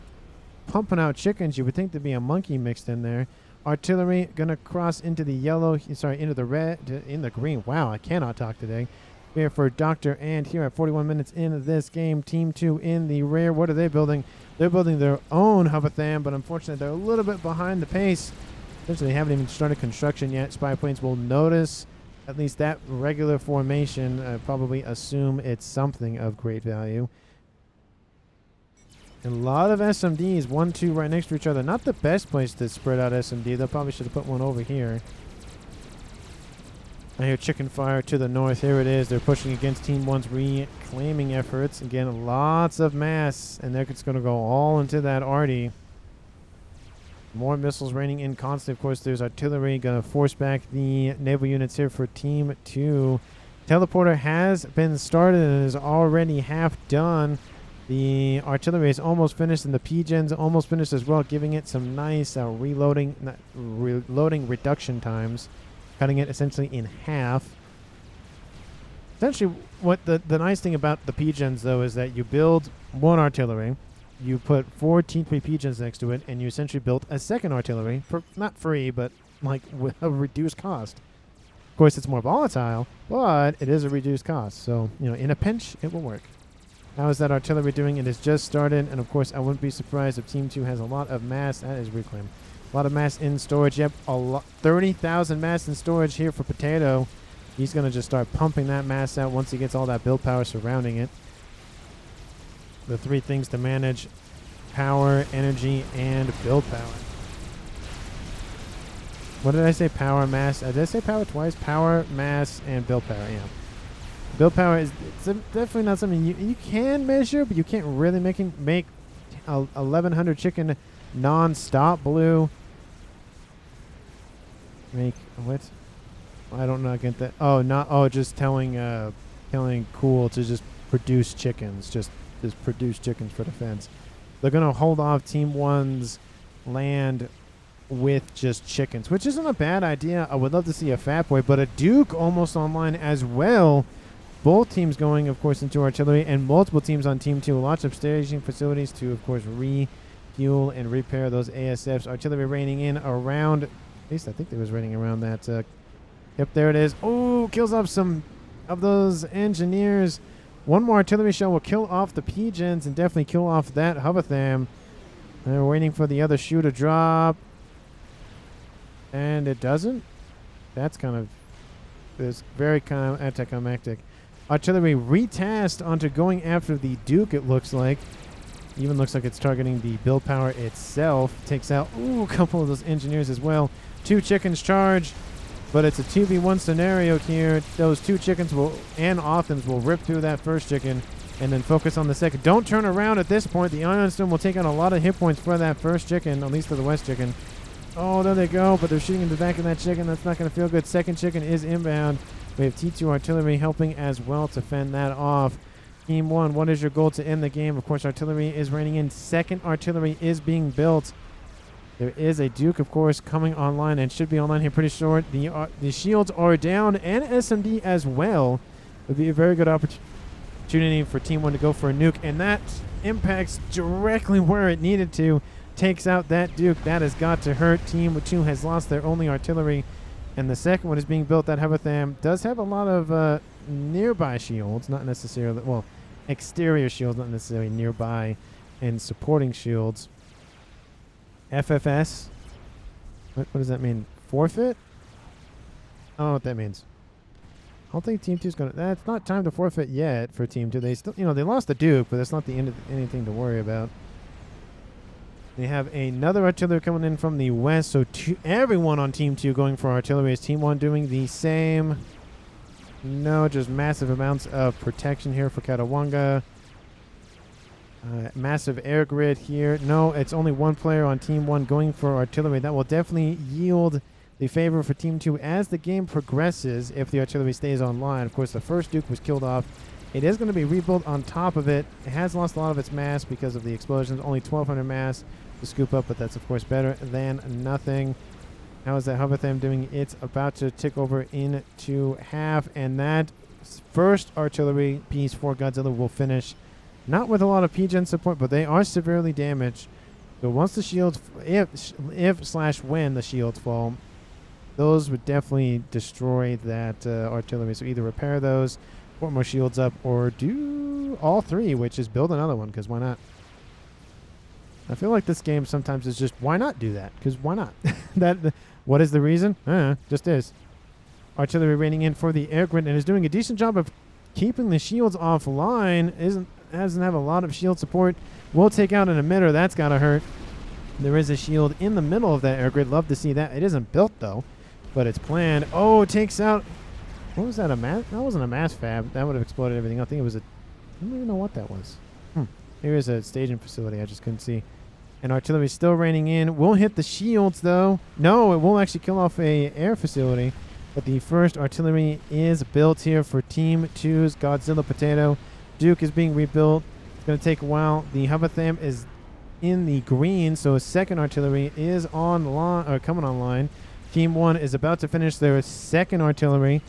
[SPEAKER 1] pumping out chickens, you would think there'd be a monkey mixed in there. Artillery gonna cross into the yellow, into the red, in the green. Wow, I cannot talk today. Here for Doctor, and here at 41 minutes into this game, Team 2 in the rear. What are they building? They're building their own Hubatham, but unfortunately they're a little bit behind the pace. Essentially, they haven't even started construction yet. Spy planes will notice at least that regular formation. Probably assume it's something of great value. And a lot of SMDs, 1, 2 right next to each other. Not the best place to spread out SMD. They probably should have put one over here. I hear chicken fire to the north. Here it is. They're pushing against Team 1's reclaiming efforts. Again, lots of mass, and they're just going to go all into that arty. More missiles raining in constantly. Of course, there's artillery going to force back the naval units here for Team 2. Teleporter has been started and is already half done. The artillery is almost finished, and the P-Gens almost finished as well, giving it some nice reloading reduction times. Cutting it essentially in half. Essentially, what the nice thing about the P-Gens, though, is that you build one artillery, you put 4 T3 P-Gens next to it, and you essentially built a second artillery, for not free, but like with a reduced cost. Of course, it's more volatile, but it is a reduced cost. So, you know, in a pinch, it will work. How is that artillery doing? It has just started, and of course, I wouldn't be surprised if Team 2 has a lot of mass. That is reclaimed. A lot of mass in storage. Yep, 30,000 mass in storage here for Potato. He's going to just start pumping that mass out once he gets all that build power surrounding it. The 3 things to manage: power, energy, and build power. What did I say? Power, mass. Did I say power twice? Power, mass, and build power. Yeah. Build power is definitely not something you can measure, but you can't really make 1,100 chicken non-stop blue. Make what? I don't know. Get that? Oh, not. Oh, just telling Cool to just produce chickens. Just produce chickens for defense. They're gonna hold off Team 1's land with just chickens, which isn't a bad idea. I would love to see a FAF boy, but a Duke almost online as well. Both teams going, of course, into artillery, and multiple teams on Team 2. Lots of staging facilities to, of course, refuel and repair those ASFs. Artillery raining in around, at least I think it was raining around that. Yep, there it is. Oh, kills off some of those engineers. One more artillery shell will kill off the pigeons and definitely kill off that Hovatham. They're waiting for the other shoe to drop. And it doesn't. That's kind of, it's very kind of anticlimactic. Artillery retasked onto going after the Duke, it looks like. Even looks like it's targeting the build power itself. Takes out, a couple of those engineers as well. 2 chickens charge, but it's a 2v1 scenario here. Those 2 chickens and Othams will rip through that first chicken and then focus on the second. Don't turn around at this point. The Ion Stone will take out a lot of hit points for that first chicken, at least for the West chicken. Oh, there they go, but they're shooting in the back of that chicken. That's not going to feel good. Second chicken is inbound. We have T2 artillery helping as well to fend that off. Team 1, what is your goal to end the game? Of course, artillery is raining in. Second artillery is being built. There is a Duke, of course, coming online and should be online here pretty short. The shields are down and SMD as well. It would be a very good opportunity for Team 1 to go for a nuke, and that impacts directly where it needed to. Takes out that Duke. That has got to hurt. Team 2 has lost their only artillery, and the second one is being built. That Hovatham does have a lot of nearby shields, not necessarily, well, exterior shields, not necessarily nearby and supporting shields. FFS. What does that mean? Forfeit? I don't know what that means. I don't think Team 2 is going to... That's not time to forfeit yet for Team 2. They still, they lost the Duke, but that's not the end of anything to worry about. They have another artillery coming in from the west, so everyone on Team 2 going for artillery. Is Team 1 doing the same? No, just massive amounts of protection here for Katawanga. Massive air grid here. No, it's only one player on Team 1 going for artillery. That will definitely yield the favor for Team 2 as the game progresses if the artillery stays online. Of course, the first Duke was killed off. It is going to be rebuilt on top of it. It has lost a lot of its mass because of the explosions. Only 1,200 mass to scoop up, but that's, of course, better than nothing. How is that Hovatham doing? It's about to tick over into half, and that first artillery piece for Godzilla will finish. Not with a lot of PGen support, but they are severely damaged. So once the shields, if/when the shields fall, those would definitely destroy that artillery. So either repair those, put more shields up, or do all 3, which is build another one, because why not? I feel like this game sometimes is just, why not do that? Because why not? What is the reason? Just is. Artillery raining in for the air grid and is doing a decent job of keeping the shields offline. Doesn't have a lot of shield support. We'll take out an emitter. That's got to hurt. There is a shield in the middle of that air grid. Love to see that. It isn't built, though, but it's planned. Oh, it takes out... What was that, a mass? That wasn't a mass fab. That would have exploded everything. I think it was a... I don't even know what that was. Here is a staging facility. I just couldn't see. And artillery still raining in. Won't hit the shields, though. No, it won't actually kill off a air facility. But the first artillery is built here for Team 2's Godzilla Potato. Duke is being rebuilt. It's going to take a while. The Hovatham is in the green, so a second artillery is coming online. Team 1 is about to finish their second artillery.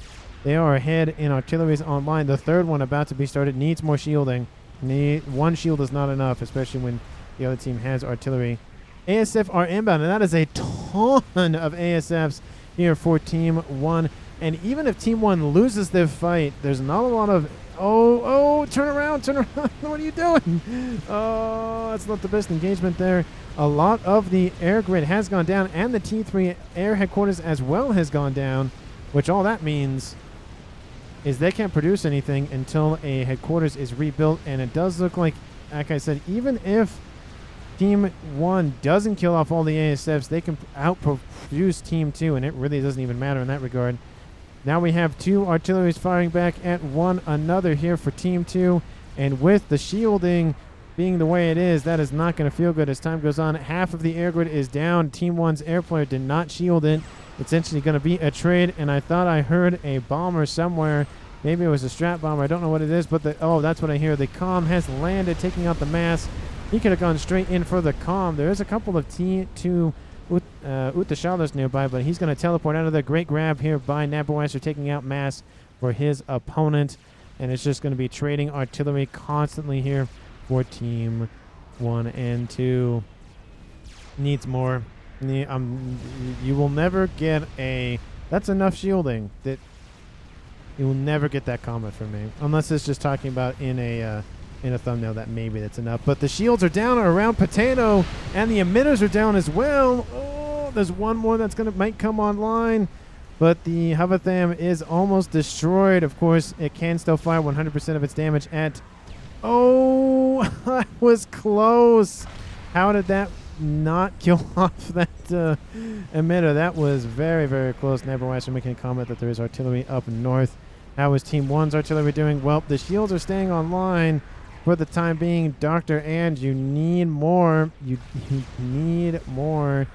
[SPEAKER 1] They are ahead in artilleries online. The third one about to be started needs more shielding. One shield is not enough, especially when the other team has artillery. ASF are inbound, and that is a ton of ASFs here for Team 1. And even if Team 1 loses their fight, there's not a lot of... Oh, turn around. What are you doing? Oh, that's not the best engagement there. A lot of the air grid has gone down, and the T3 air headquarters as well has gone down, which all that means is they can't produce anything until a headquarters is rebuilt. And it does look like I said, even if Team 1 doesn't kill off all the ASFs, they can outproduce Team 2, and it really doesn't even matter in that regard. Now we have 2 artilleries firing back at one another here for Team 2, and with the shielding being the way it is, that is not going to feel good as time goes on. Half of the air grid is down. Team 1's air player did not shield it. essentially going to be a trade, and I thought I heard a bomber somewhere. Maybe it was a strat bomber. I don't know what it is, but that's what I hear. The comm has landed, taking out the mass. He could have gone straight in for the comm. There is a couple of T2 Utashalas nearby, but he's going to teleport out of there. Great grab here by Nabarwasser, taking out mass for his opponent. And it's just going to be trading artillery constantly here for Team 1 and 2. Needs more. You will never get a... That's enough shielding. That you will never get that comment from me. Unless it's just talking about in a thumbnail that maybe that's enough. But the shields are down around Potato, and the emitters are down as well. Oh, there's one more that's might come online. But the Havatham is almost destroyed. Of course, it can still fire 100% of its damage at... Oh, that was close. How did that not kill off that emitter? That was very, very close. Nabarwasser making a comment that there is artillery up north. How is Team 1's artillery doing? Well, the shields are staying online for the time being. Dr. And you need more. You need more...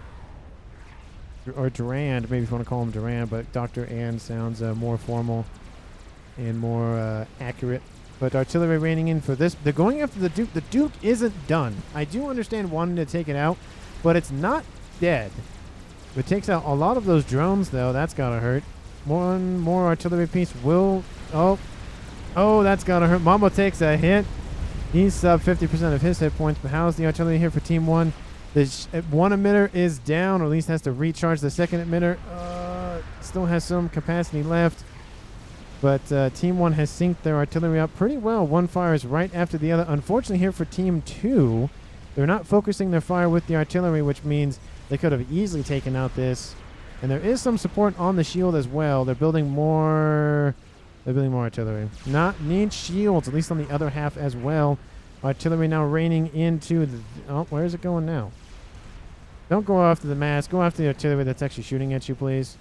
[SPEAKER 1] Or Durand, maybe if you want to call him Durand, but Dr. And sounds more formal and more accurate. But artillery raining in for this. They're going after the Duke. The Duke isn't done. I do understand wanting to take it out, but it's not dead. It takes out a lot of those drones, though. That's got to hurt. One more artillery piece will... Oh, that's got to hurt. Mambo takes a hit. He's sub 50% of his hit points, but how's the artillery here for Team 1? The one emitter is down, or at least has to recharge. The second emitter still has some capacity left. But Team 1 has synced their artillery up pretty well. One fires right after the other. Unfortunately here for Team 2, they're not focusing their fire with the artillery, which means they could have easily taken out this. And there is some support on the shield as well. They're building more... artillery. Need shields, at least on the other half as well. Artillery now raining into the... Oh, where is it going now? Don't go after the mass. Go after the artillery that's actually shooting at you, please.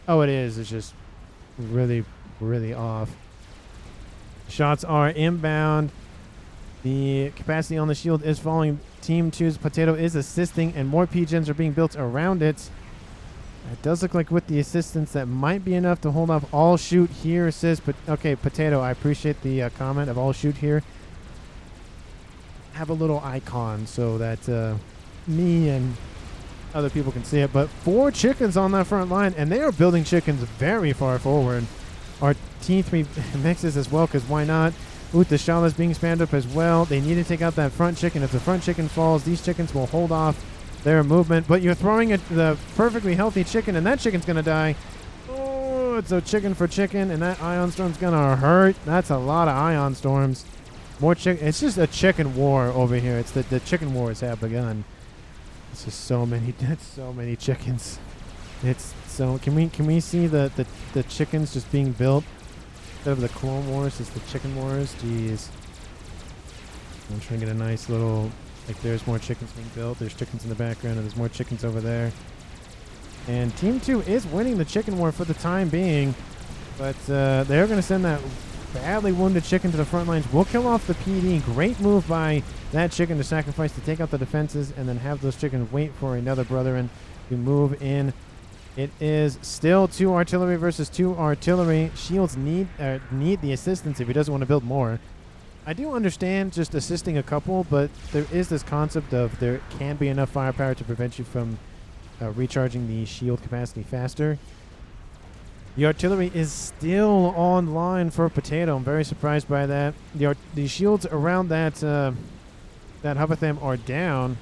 [SPEAKER 1] Oh, it is. It's just really, really off. Shots are inbound. The capacity on the shield is falling. Team 2's Potato is assisting, and more P-gens are being built around it. It does look like with the assistance, that might be enough to hold off all shoot here, says... Okay, Potato, I appreciate the comment of all shoot here. Have a little icon so that me and other people can see it. But 4 chickens on that front line, and they are building chickens very far forward. Our T3 mixes as well, because why not? Utashala is being spammed up as well. They need to take out that front chicken. If the front chicken falls, these chickens will hold off their movement. But you're throwing the perfectly healthy chicken, and that chicken's going to die. Oh, it's a chicken for chicken, and that ion storm's going to hurt. That's a lot of ion storms. More chicken. It's just a chicken war over here. It's the chicken wars have begun. It's just so many. That's so many chickens. It's so. Can we see the chickens just being built instead of the clone wars? It's the chicken wars. Jeez. I'm trying to get a nice little. Like, there's more chickens being built. There's chickens in the background, and there's more chickens over there. And Team 2 is winning the chicken war for the time being, but they're going to send that badly wounded chicken to the front lines. We'll kill off the PD. Great move by that chicken to sacrifice to take out the defenses and then have those chickens wait for another brethren to move in. It is still 2 artillery versus 2 artillery. Shields need the assistance if he doesn't want to build more. I do understand just assisting a couple, but there is this concept of there can be enough firepower to prevent you from recharging the shield capacity faster. The artillery is still online for Potato. I'm very surprised by that. The shields around that Havatham are down.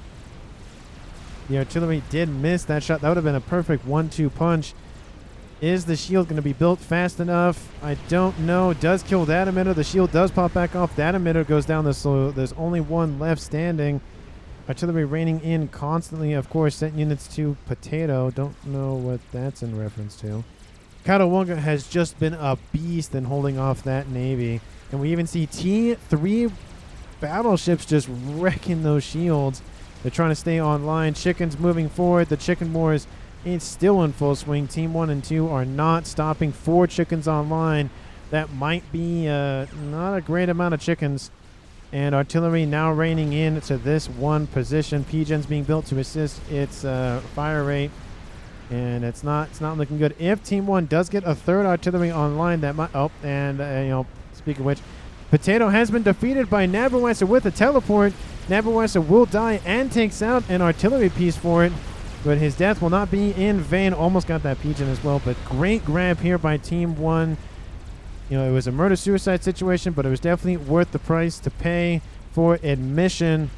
[SPEAKER 1] The artillery did miss that shot. That would have been a perfect 1-2 punch. Is the shield going to be built fast enough? I don't know. Does kill that emitter. The shield does pop back off. That emitter goes down, so there's only one left standing. Artillery raining in constantly. Of course, sent units to Potato. Don't know what that's in reference to. Katawonga has just been a beast in holding off that Navy. And we even see T3 battleships just wrecking those shields. They're trying to stay online. Chickens moving forward. The chicken wars is still in full swing. Team 1 and 2 are not stopping. 4 chickens online. That might be not a great amount of chickens. And artillery now raining in to this one position. P-gens being built to assist its fire rate. And it's not looking good. If Team 1 does get a third artillery online, that might... Oh, and, speaking of which, Potato has been defeated by Nabarwesser with a teleport. Nabarwesser will die and takes out an artillery piece for it. But his death will not be in vain. Almost got that pigeon as well. But great grab here by Team 1. It was a murder-suicide situation, but it was definitely worth the price to pay for admission.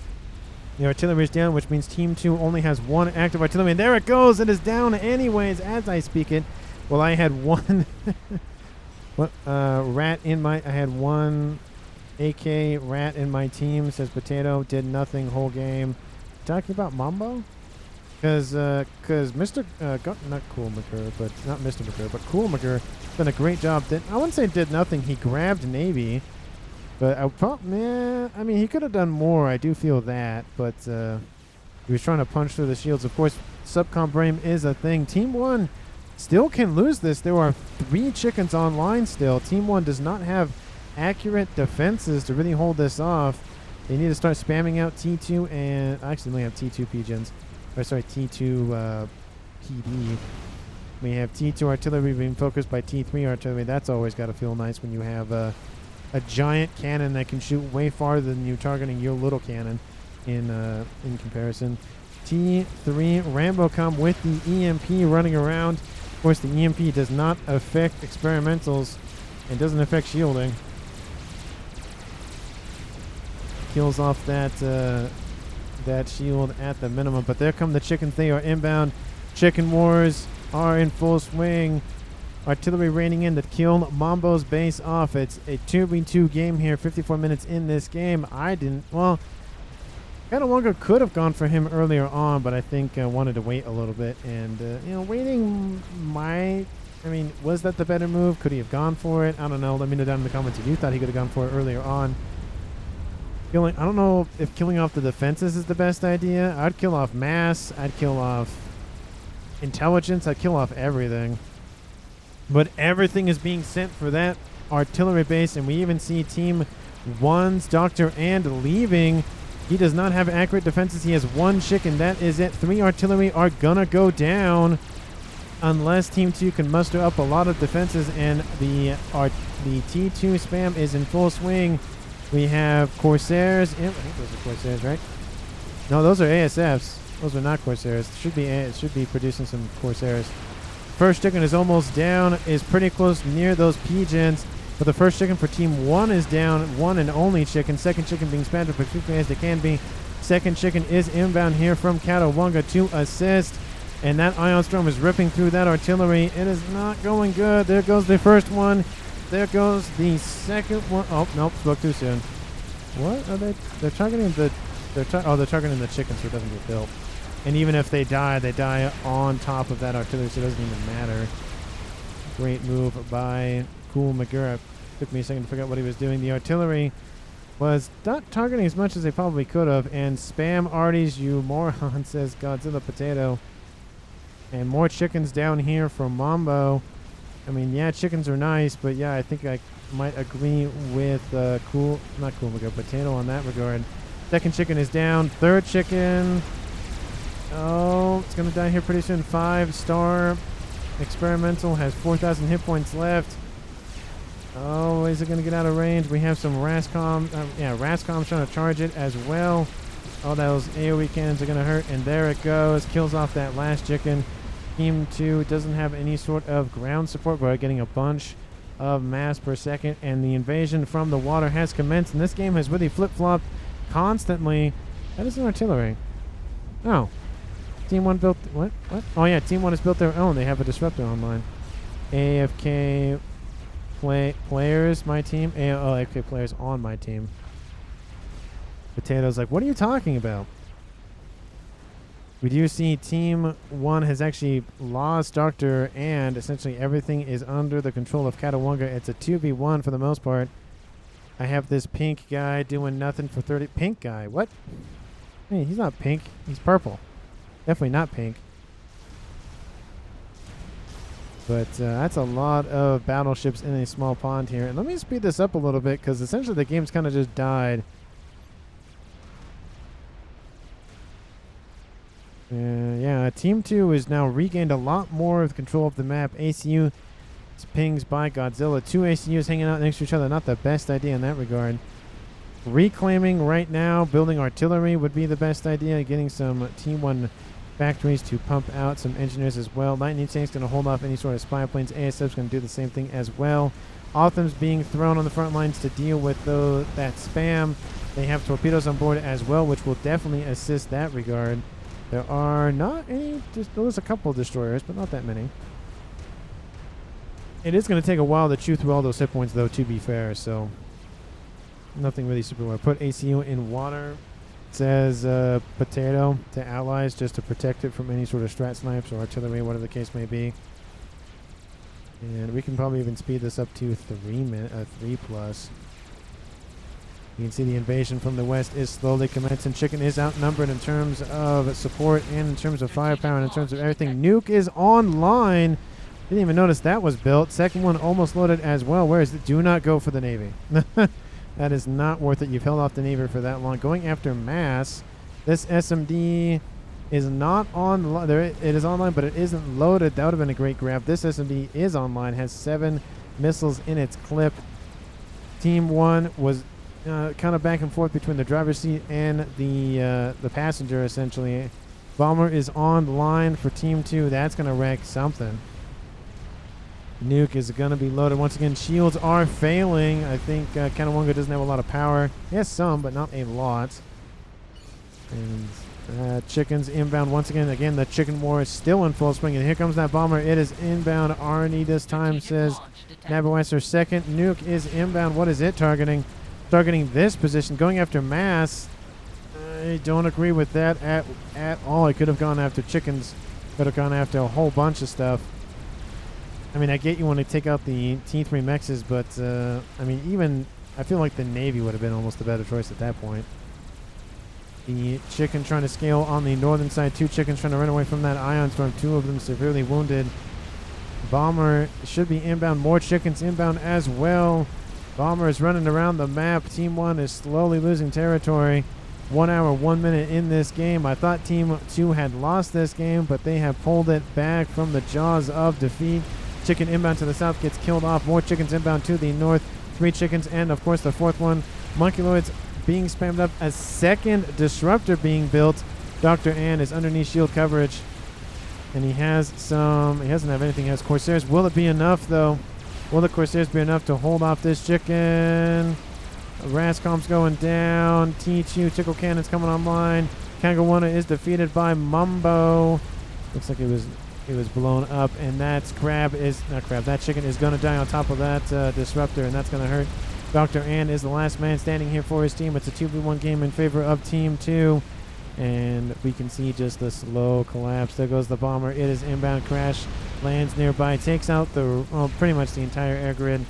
[SPEAKER 1] The artillery is down, which means Team 2 only has one active artillery. And there it goes. It is down anyways as I speak it. Well, I had one rat in my... I had one AK rat in my team. Says Potato. Did nothing whole game. Talking about Mambo? Because Mr. Not Cool McGurr, but not Mr. McGurr, but Cool McGurr done a great job. I wouldn't say did nothing. He grabbed Navy. But I mean, he could have done more. I do feel that. But he was trying to punch through the shields. Of course, subcom brain is a thing. Team 1 still can lose this. There are 3 chickens online still. Team 1 does not have accurate defenses to really hold this off. They need to start spamming out T2 and... Actually, we only have T2 pigeons. Or sorry, T2 PD. We have T2 artillery being focused by T3 artillery. That's always got to feel nice when you have... a giant cannon that can shoot way farther than you targeting your little cannon in comparison. T3 Rambocom with the EMP running around. Of course, the EMP does not affect experimentals and doesn't affect shielding. Kills off that shield at the minimum. But there come the chickens. They are inbound. Chicken wars are in full swing. Artillery raining in to kill Mambo's base off. It's a 2v2 game here. 54 minutes in this game. Well, Catawanga could have gone for him earlier on, but I think wanted to wait a little bit. And, waiting was that the better move? Could he have gone for it? I don't know. Let me know down in the comments if you thought he could have gone for it earlier on. I don't know if killing off the defenses is the best idea. I'd kill off mass. I'd kill off intelligence. I'd kill off everything. But everything is being sent for that artillery base, and we even see Team 1's Dr. And leaving. He does not have accurate defenses. He has 1 chicken. That is it. 3 artillery are gonna go down unless Team 2 can muster up a lot of defenses, and the T2 spam is in full swing. We have Corsairs. I think those are Corsairs, right? No, those are ASFs. Those are not Corsairs. It should be producing some Corsairs. First chicken is almost down, is pretty close near those pigeons. But the first chicken for Team 1 is down, 1 and only chicken. Second chicken being spammed as quickly as they can be. Second chicken is inbound here from Catawanga to assist. And that Ion Storm is ripping through that artillery. It is not going good. There goes the first one. There goes the second one. Oh, nope, spoke too soon. What are they? They're targeting they're targeting the chicken so it doesn't get built. And even if they die on top of that artillery, so it doesn't even matter. Great move by Cool McGurr. Took me a second to figure out what he was doing. The artillery was not targeting as much as they probably could have. And spam arties, you moron, says Godzilla Potato. And more chickens down here from Mambo. I mean, yeah, chickens are nice, but yeah, I think I might agree with not Cool McGurr, Potato on that regard. Second chicken is down. Third chicken... Oh, it's going to die here pretty soon. 5-star experimental has 4,000 hit points left. Oh, is it going to get out of range? We have some Rascom. Rascom's trying to charge it as well. Oh, those AoE cannons are going to hurt. And there it goes. Kills off that last chicken. Team 2 doesn't have any sort of ground support. We're getting a bunch of mass per second. And the invasion from the water has commenced. And this game has really flip-flopped constantly. That is an artillery. Oh. Team 1 built... What? Oh, yeah. Team 1 has built their own. They have a disruptor online. AFK players, my team. AFK players on my team. Potato's like, what are you talking about? We do see Team 1 has actually lost Doctor, and essentially everything is under the control of Catawanga. It's a 2v1 for the most part. I have this pink guy doing nothing for 30... Pink guy? What? Hey, he's not pink. He's purple. Definitely not pink. But that's a lot of battleships in a small pond here. And let me speed this up a little bit, because essentially the game's kind of just died. Yeah, Team 2 has now regained a lot more of control of the map. ACU is pings by Godzilla. 2 ACUs hanging out next to each other. Not the best idea in that regard. Reclaiming right now, building artillery would be the best idea. Getting some Team 1 factories to pump out some engineers as well. Lightning Tank's going to hold off any sort of spy planes. ASF's going to do the same thing as well. Autumn's being thrown on the front lines to deal with that spam. They have torpedoes on board as well, which will definitely assist that regard. There are not any, there's a couple of destroyers, but not that many. It is going to take a while to chew through all those hit points, though, to be fair, so nothing really super well. Put ACU in water. It says potato to allies just to protect it from any sort of strat snipes or artillery, whatever the case may be. And we can probably even speed this up to 3 plus. You can see the invasion from the west is slowly commencing. Chicken is outnumbered in terms of support and in terms of firepower and in terms of everything. Nuke is online. Didn't even notice that was built. Second one almost loaded as well. Where is it? Do not go for the Navy. That is not worth it. You've held off the Navy for that long. Going after mass. This SMD is not online. It is online, but it isn't loaded. That would have been a great grab. This SMD is online. Has 7 missiles in its clip. Team 1 was kind of back and forth between the driver's seat and the passenger, essentially. Bomber is on line for Team 2. That's going to wreck something. Nuke is going to be loaded. Once again, shields are failing. I think Kanawanga doesn't have a lot of power. He has some, but not a lot. And Chicken's inbound once again. Again, the chicken war is still in full swing. And here comes that bomber. It is inbound. Arnie this time says Nabaweiser second. Nuke is inbound. What is it targeting? Targeting this position. Going after mass. I don't agree with that at all. I could have gone after chickens. Could have gone after a whole bunch of stuff. I mean, I get you want to take out the T3 Mechs, but I mean, even I feel like the Navy would have been almost a better choice at that point. The chicken trying to scale on the northern side. 2 chickens trying to run away from that ion storm. 2 of them severely wounded. Bomber should be inbound. More chickens inbound as well. Bomber is running around the map. Team 1 is slowly losing territory. 1 hour, 1 minute in this game. I thought Team 2 had lost this game, but they have pulled it back from the jaws of defeat. Chicken inbound to the south gets killed off. More chickens inbound to the north. 3 chickens, and of course the 4th one. Monkeyloids being spammed up. A second disruptor being built. Dr. Ann is underneath shield coverage. And he doesn't have anything. He has Corsairs. Will it be enough, though? Will the Corsairs be enough to hold off this chicken? Rascom's going down. T2 Tickle Cannon's coming online. Kangawana is defeated by Mumbo. Looks like it was blown up, and that chicken is going to die on top of that disruptor, and that's going to hurt. Dr. Ann is the last man standing here for his team. It's a 2v1 game in favor of Team 2, and we can see just the slow collapse. There goes the bomber. It is inbound. Crash lands nearby, takes out pretty much the entire air grid.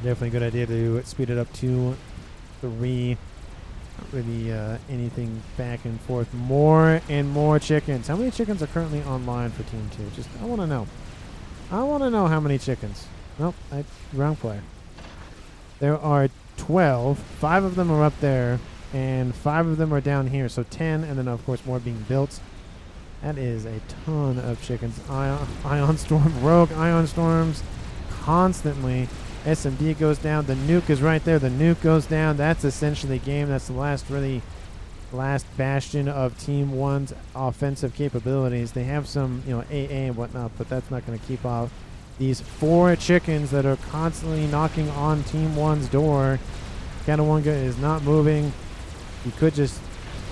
[SPEAKER 1] Definitely a good idea to speed it up to 3. Not really anything back and forth. More and more chickens. How many chickens are currently online for Team 2? I want to know. I want to know how many chickens. Nope, wrong player. There are 12. 5 of them are up there, and 5 of them are down here. So 10, and then of course more being built. That is a ton of chickens. Ion Storm, Rogue Ion Storms, constantly. SMD goes down. The Nuke is right there. The Nuke goes down. That's essentially game. That's the last bastion of Team 1's offensive capabilities. They have some, AA and whatnot, but that's not going to keep off these 4 chickens that are constantly knocking on Team 1's door. Kanawanga is not moving. He could just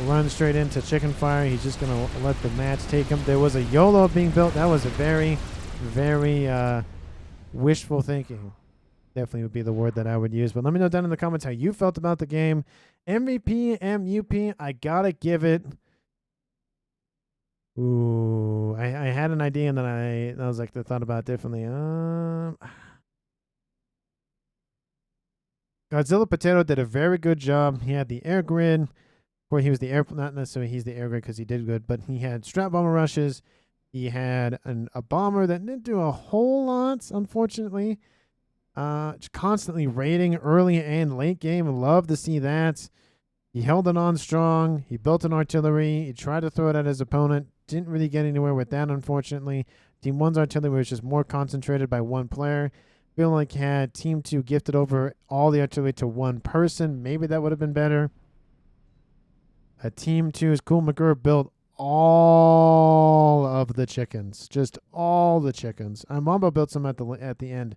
[SPEAKER 1] run straight into chicken fire. He's just going to let the match take him. There was a YOLO being built. That was a very, very wishful thinking. Definitely would be the word that I would use. But let me know down in the comments how you felt about the game. MVP, MUP, I gotta give it. Ooh, I had an idea and then I was like, I thought about it differently. Godzilla Potato did a very good job. He had the air grid, or he was the air, not necessarily he's the air grid because he did good, but he had strap bomber rushes. He had a bomber that didn't do a whole lot, unfortunately. Constantly raiding early and late game. Love to see that. He held it on strong. He built an artillery. He tried to throw it at his opponent. Didn't really get anywhere with that, unfortunately. Team 1's artillery was just more concentrated by one player. Feel like had Team 2 gifted over all the artillery to one person, maybe that would have been better. Team 2's Cool McGurr built all of the chickens. Just all the chickens. Mambo built some at the end.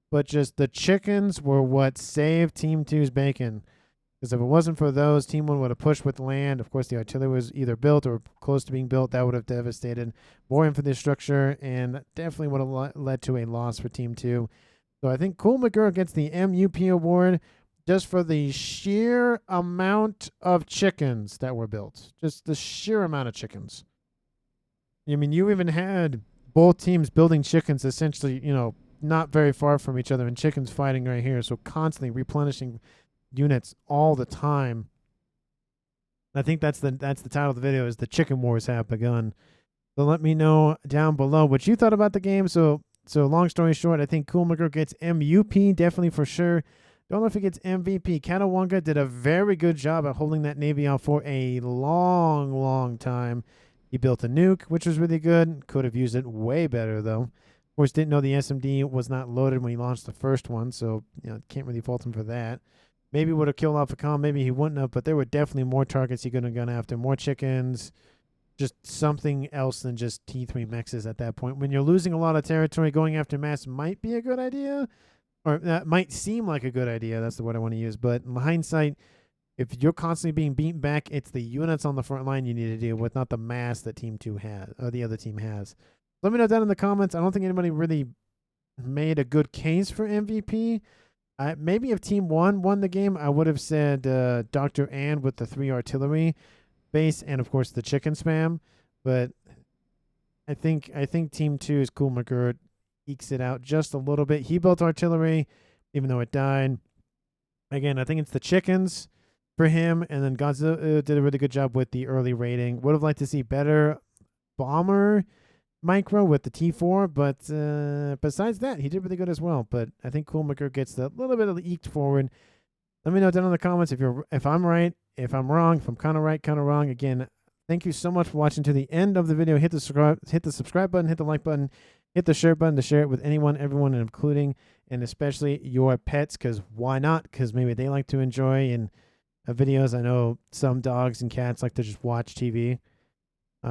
[SPEAKER 1] But just the chickens were what saved Team 2's bacon. Because if it wasn't for those, Team 1 would have pushed with land. Of course, the artillery was either built or close to being built. That would have devastated more infantry structure and definitely would have led to a loss for Team 2. So I think Cool McGurr gets the MUP award just for the sheer amount of chickens that were built. Just the sheer amount of chickens. I mean, you even had both teams building chickens essentially, not very far from each other, and chickens fighting right here. So constantly replenishing units all the time. I think that's the title of the video, is the chicken wars have begun. So let me know down below what you thought about the game. So long story short, I think Cool McGurr gets MUP, definitely for sure. Don't know if he gets MVP. Katawonga did a very good job at holding that Navy out for a long, long time. He built a nuke, which was really good. Could have used it way better, though. Of course, didn't know the SMD was not loaded when he launched the first one, so can't really fault him for that. Maybe would have killed off a com, maybe he wouldn't have, but there were definitely more targets he could have gone after. More chickens, just something else than just T3 mexes at that point. When you're losing a lot of territory, going after mass might be a good idea. Or that might seem like a good idea. That's the word I want to use. But in hindsight, if you're constantly being beaten back, it's the units on the front line you need to deal with, not the mass that Team 2 has, or the other team has. Let me know down in the comments. I don't think anybody really made a good case for MVP. Maybe if Team 1 won the game, I would have said Dr. Ann with the 3 artillery base and, of course, the chicken spam. But I think Team 2's Cool McGurr ekes it out just a little bit. He built artillery, even though it died. Again, I think it's the chickens for him, and then Godzilla did a really good job with the early rating. Would have liked to see better bomber micro with the T4, but besides that, he did really good as well. But I think Cool McGurr gets the little bit of the eked forward. Let me know down in the comments if I'm right, if I'm wrong, if I'm kind of right, kind of wrong. Again, thank you so much for watching to the end of the video. Hit the subscribe button, hit the like button, hit the share button to share it with anyone, everyone, including and especially your pets, because why not? Because maybe they like to enjoy in videos. I know some dogs and cats like to just watch TV.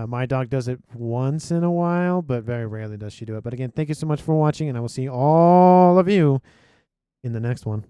[SPEAKER 1] My dog does it once in a while, but very rarely does she do it. But again, thank you so much for watching, and I will see all of you in the next one.